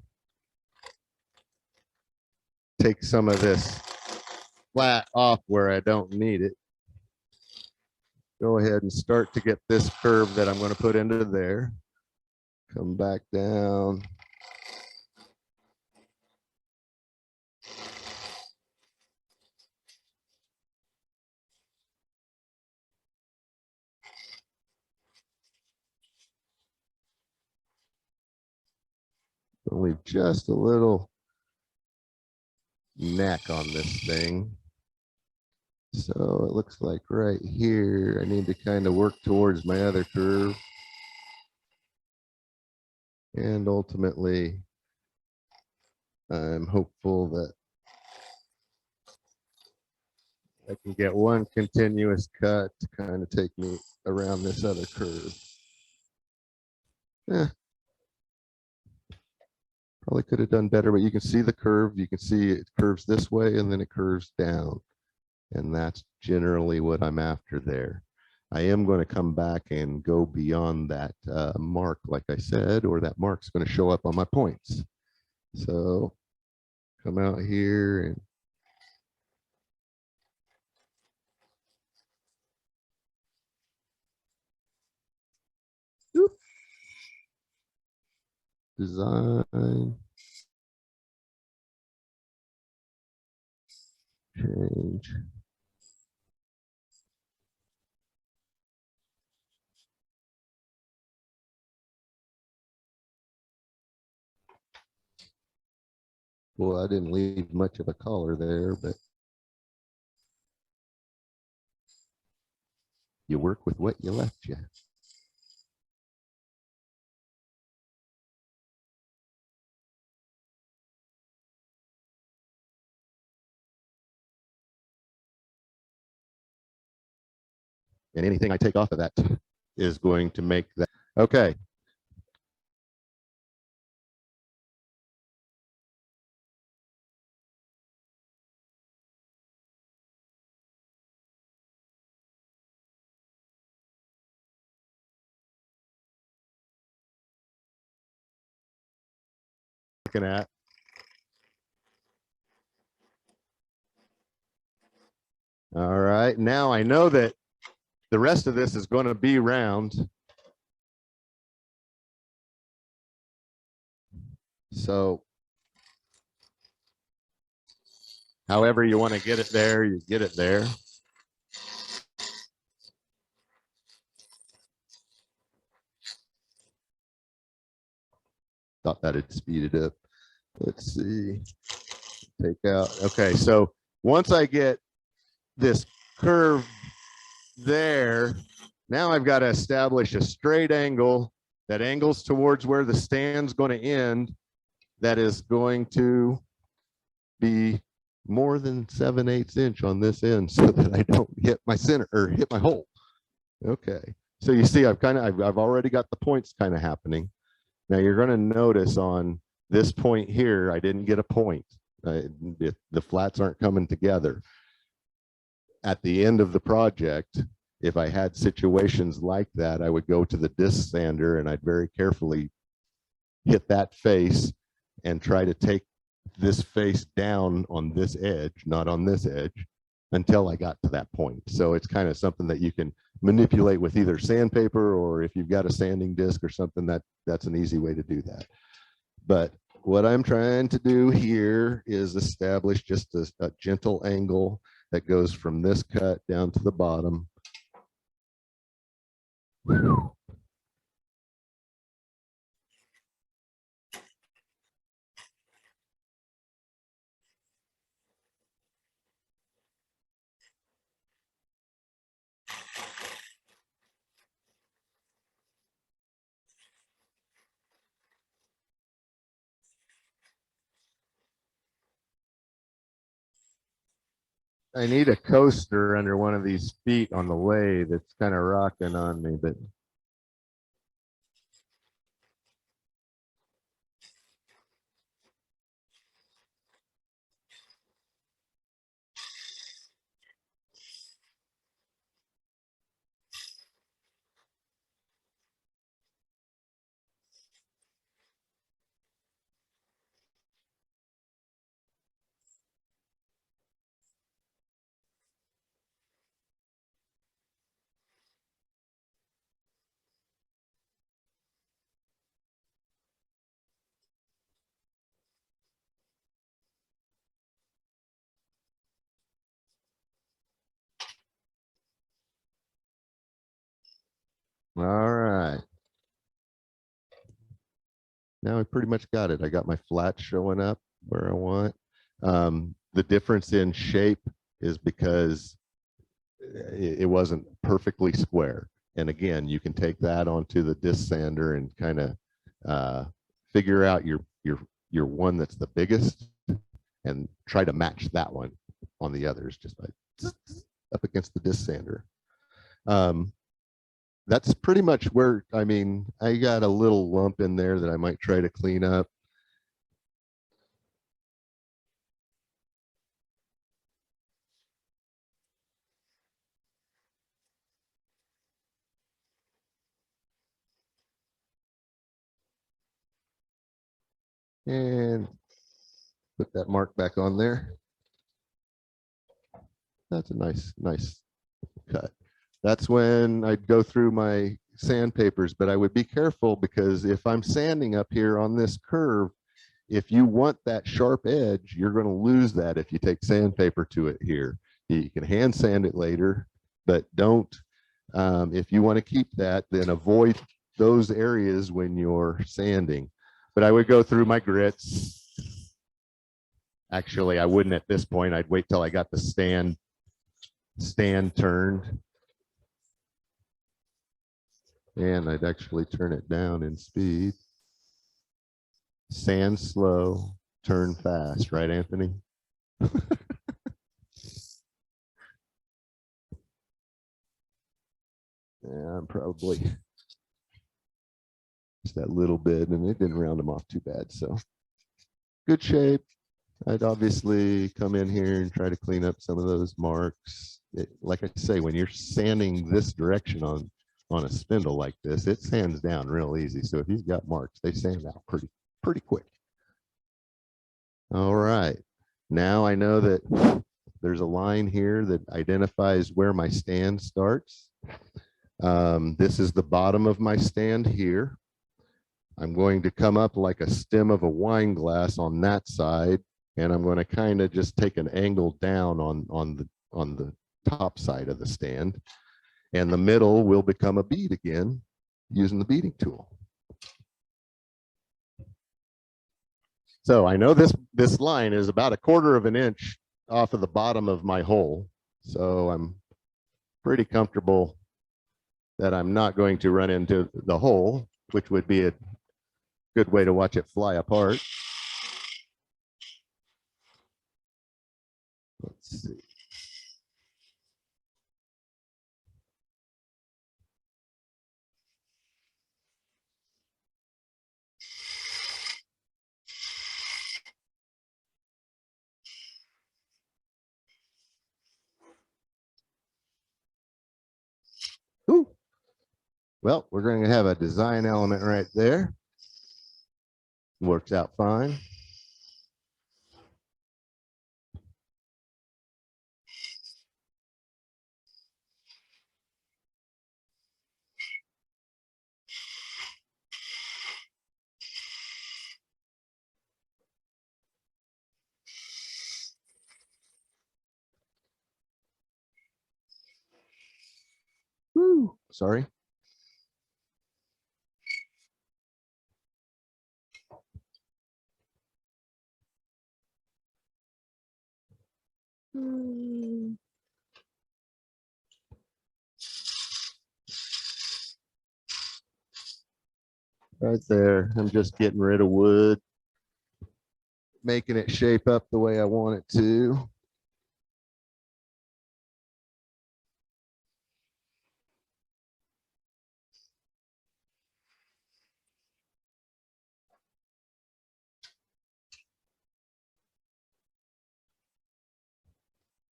take some of this flat off where I don't need it. Go ahead and start to get this curve that I'm going to put into there. Come back down. Leave just a little neck on this thing. So it looks like right here, I need to kind of work towards my other curve. And ultimately, I'm hopeful that I can get one continuous cut to kind of take me around this other curve. Probably could have done better, but you can see the curve. You can see it curves this way and then it curves down. And that's generally what I'm after there. I am going to come back and go beyond that mark, like I said, or that mark's going to show up on my points. So come out here and whoop, design, change. Well, I didn't leave much of a collar there, but you work with what you left you. And anything I take off of that is going to make that. Okay. Looking at. All right. Now I know that the rest of this is going to be round. So however you want to get it there, you get it there. Thought that'd speed it up. Let's see. Take out. Okay, so once I get this curve there, now I've got to establish a straight angle that angles towards where the stand's going to end. That is going to be more than 7/8 inch on this end so that I don't hit my center or hit my hole. Okay, so you see I've already got the points kind of happening. Now you're going to notice on this point here, I didn't get a point. The flats aren't coming together. At the end of the project, if I had situations like that, I would go to the disc sander and I'd very carefully hit that face and try to take this face down on this edge, not on this edge, until I got to that point. So it's kind of something that you can manipulate with either sandpaper, or if you've got a sanding disc or something, that's an easy way to do that. But what I'm trying to do here is establish just a gentle angle that goes from this cut down to the bottom. I need a coaster under one of these feet on the lathe. It's kind of rocking on me, but All right. Now I pretty much got it. I got my flat showing up where I want. The difference in shape is because it wasn't perfectly square. And again, you can take that onto the disc sander and kind of figure out your one that's the biggest and try to match that one on the others just by up against the disc sander. That's pretty much where, I mean, I got a little lump in there that I might try to clean up. And put that mark back on there. That's a nice cut. That's when I'd go through my sandpapers, but I would be careful because if I'm sanding up here on this curve, if you want that sharp edge, you're going to lose that if you take sandpaper to it here. You can hand sand it later, but don't. If you want to keep that, then avoid those areas when you're sanding. But I would go through my grits. Actually, I wouldn't at this point. I'd wait till I got the stand turned. And I'd actually turn it down in speed. Sand slow, turn fast, right, Anthony? Yeah, I'm probably just that little bit, and it didn't round them off too bad. So good shape. I'd obviously come in here and try to clean up some of those marks. Like I say, when you're sanding this direction on a spindle like this, it sands down real easy. So if you've got marks, they sand out pretty quick. All right. Now I know that there's a line here that identifies where my stand starts. This is the bottom of my stand here. I'm going to come up like a stem of a wine glass on that side, and I'm going to kind of just take an angle down on the top side of the stand, and the middle will become a bead again using the beading tool. So I know this line is about 1/4 of an inch off of the bottom of my hole, so I'm pretty comfortable that I'm not going to run into the hole, which would be a good way to watch it fly apart. Let's see. Ooh. Well, we're going to have a design element right there. Works out fine. Woo. Sorry. Right there. I'm just getting rid of wood, making it shape up the way I want it to.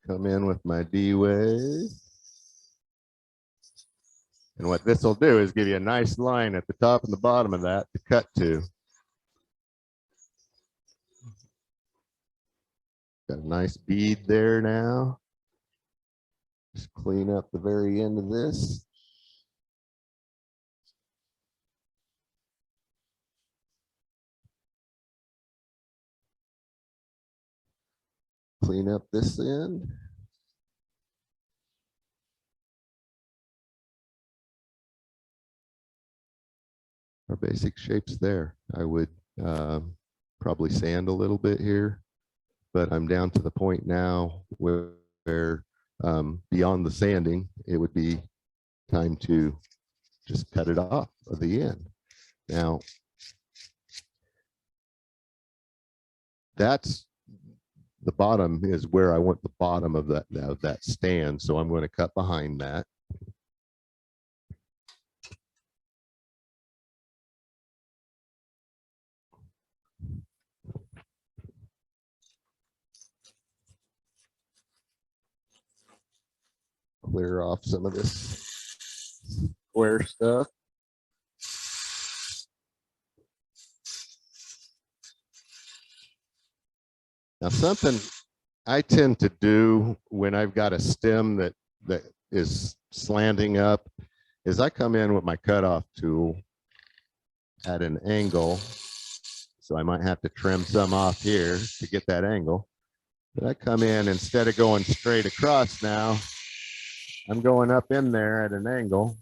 Come in with my D-wave. And what this will do is give you a nice line at the top and the bottom of that to cut to. Got a nice bead there now. Just clean up the very end of this. Clean up this end. our basic shapes there. I would probably sand a little bit here, but I'm down to the point now where beyond the sanding, it would be time to just cut it off at the end. Now, that's the bottom is where I want the bottom of that stand. So I'm going to cut behind that. Clear off some of this square stuff. Now, something I tend to do when I've got a stem that is slanting up is I come in with my cutoff tool at an angle. So I might have to trim some off here to get that angle. But I come in, instead of going straight across now, I'm going up in there at an angle.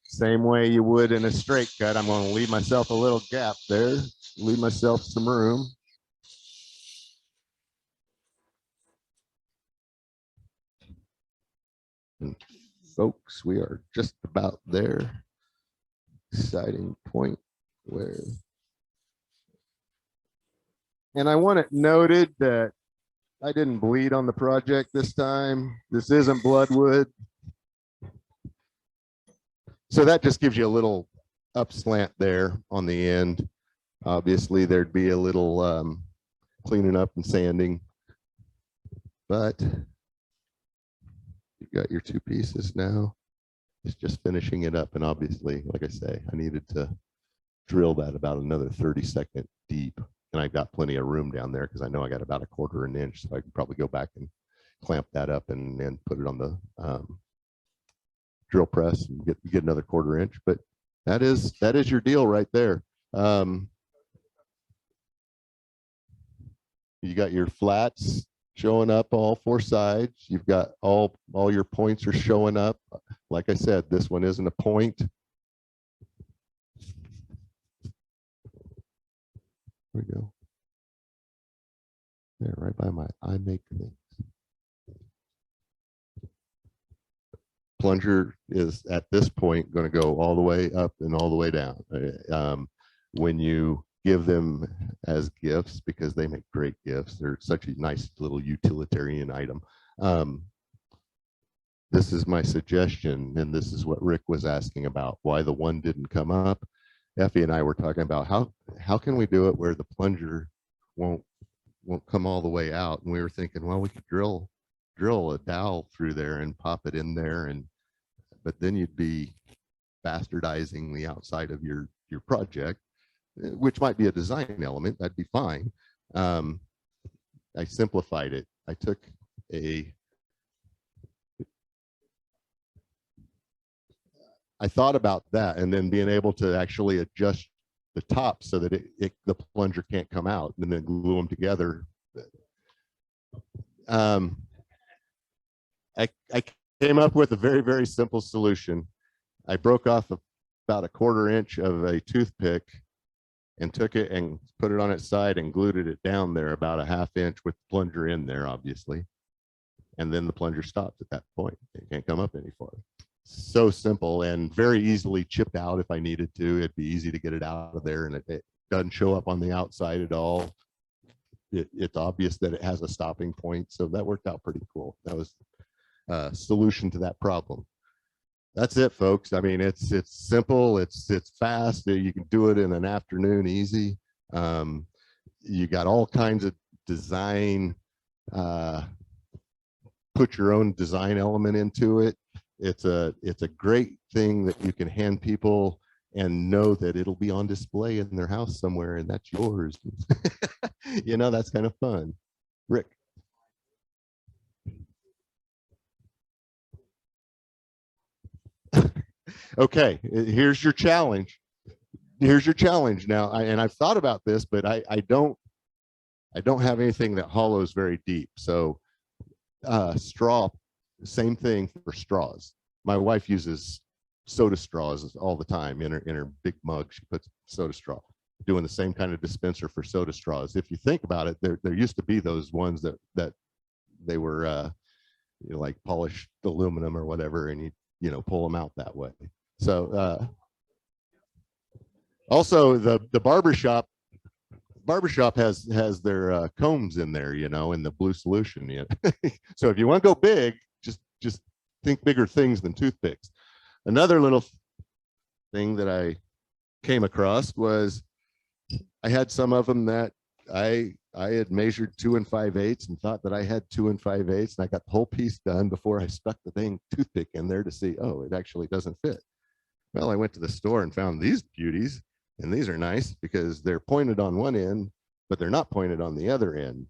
Same way you would in a straight cut. I'm going to leave myself a little gap there, leave myself some room. And folks, we are just about there. Exciting point where, and I want it noted that I didn't bleed on the project this time. This isn't bloodwood. So that just gives you a little up slant there on the end. Obviously, there'd be a little cleaning up and sanding, but you've got your two pieces now. It's just finishing it up. And obviously, like I say, I needed to drill that about another 30-second deep. And I got plenty of room down there because I know I got about 1/4 inch. So I can probably go back and clamp that up and put it on the drill press and get another 1/4 inch. But that is your deal right there. You got your flats showing up all 4 sides. You've got all your points are showing up. Like I said, this one isn't a point. There we go. There, right by my I make things. Plunger is at this point going to go all the way up and all the way down. When you give them as gifts, because they make great gifts, they're such a nice little utilitarian item. This is my suggestion, and this is what Rick was asking about, why the one didn't come up. Effie and I were talking about how can we do it where the plunger won't come all the way out, and we were thinking, well, we could drill a dowel through there and pop it in there, but then you'd be bastardizing the outside of your project, which might be a design element. That'd be fine. I simplified it. I took I thought about that, and then being able to actually adjust the top so that the plunger can't come out, and then glue them together. I came up with a very, very simple solution. I broke off about 1/4 inch of a toothpick and took it and put it on its side and glued it down there about 1/2 inch with the plunger in there, obviously. And then the plunger stops at that point. It can't come up any farther. So simple and very easily chipped out if I needed to. It'd be easy to get it out of there, and it doesn't show up on the outside at all. It's obvious that it has a stopping point. So that worked out pretty cool. That was a solution to that problem. That's it, folks. I mean, it's simple, it's fast. You can do it in an afternoon easy. You got all kinds of design, put your own design element into it. It's a great thing that you can hand people and know that it'll be on display in their house somewhere, and that's yours. You know, that's kind of fun. Rick. Okay, here's your challenge. Here's your challenge now. And I've thought about this, but I don't have anything that hollows very deep. So straw, same thing for straws. My wife uses soda straws all the time in her big mug. She puts soda straw, doing the same kind of dispenser for soda straws. If you think about it, there used to be those ones that they were like polished aluminum or whatever, and you know, pull them out that way. So also the barbershop has their combs in there, you know, in the blue solution. You know? So if you want to go big, just think bigger things than toothpicks. Another little thing that I came across was I had some of them that I had measured 2 5/8 and thought that I had 2 5/8, and I got the whole piece done before I stuck the dang toothpick in there to see, oh, it actually doesn't fit. Well, I went to the store and found these beauties, and these are nice because they're pointed on one end, but they're not pointed on the other end.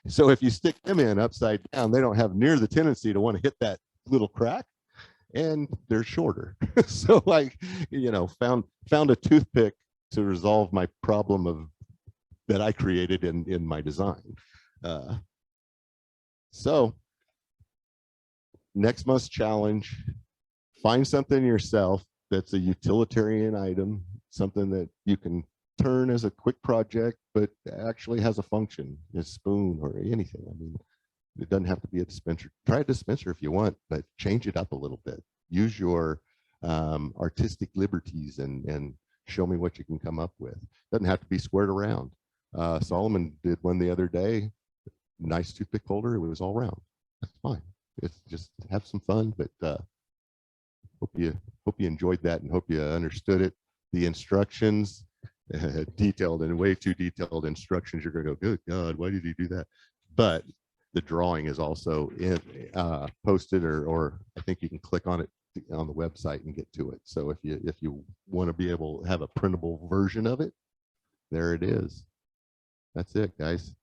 So if you stick them in upside down, they don't have near the tendency to want to hit that little crack, and they're shorter. So I, you know, found a toothpick to resolve my problem of that I created in my design. So next month's challenge, find something yourself that's a utilitarian item, something that you can turn as a quick project, but actually has a function, a spoon or anything. I mean, it doesn't have to be a dispenser. Try a dispenser if you want, but change it up a little bit. Use your artistic liberties and show me what you can come up with. Doesn't have to be squared around. Solomon did one the other day, nice toothpick holder. It was all round. That's fine. It's just have some fun, but hope you enjoyed that and hope you understood it. The instructions, detailed and way too detailed instructions. You're going to go, good God, why did he do that? But the drawing is also posted, or I think you can click on it on the website and get to it. So if you want to be able to have a printable version of it, there it is. That's it, guys.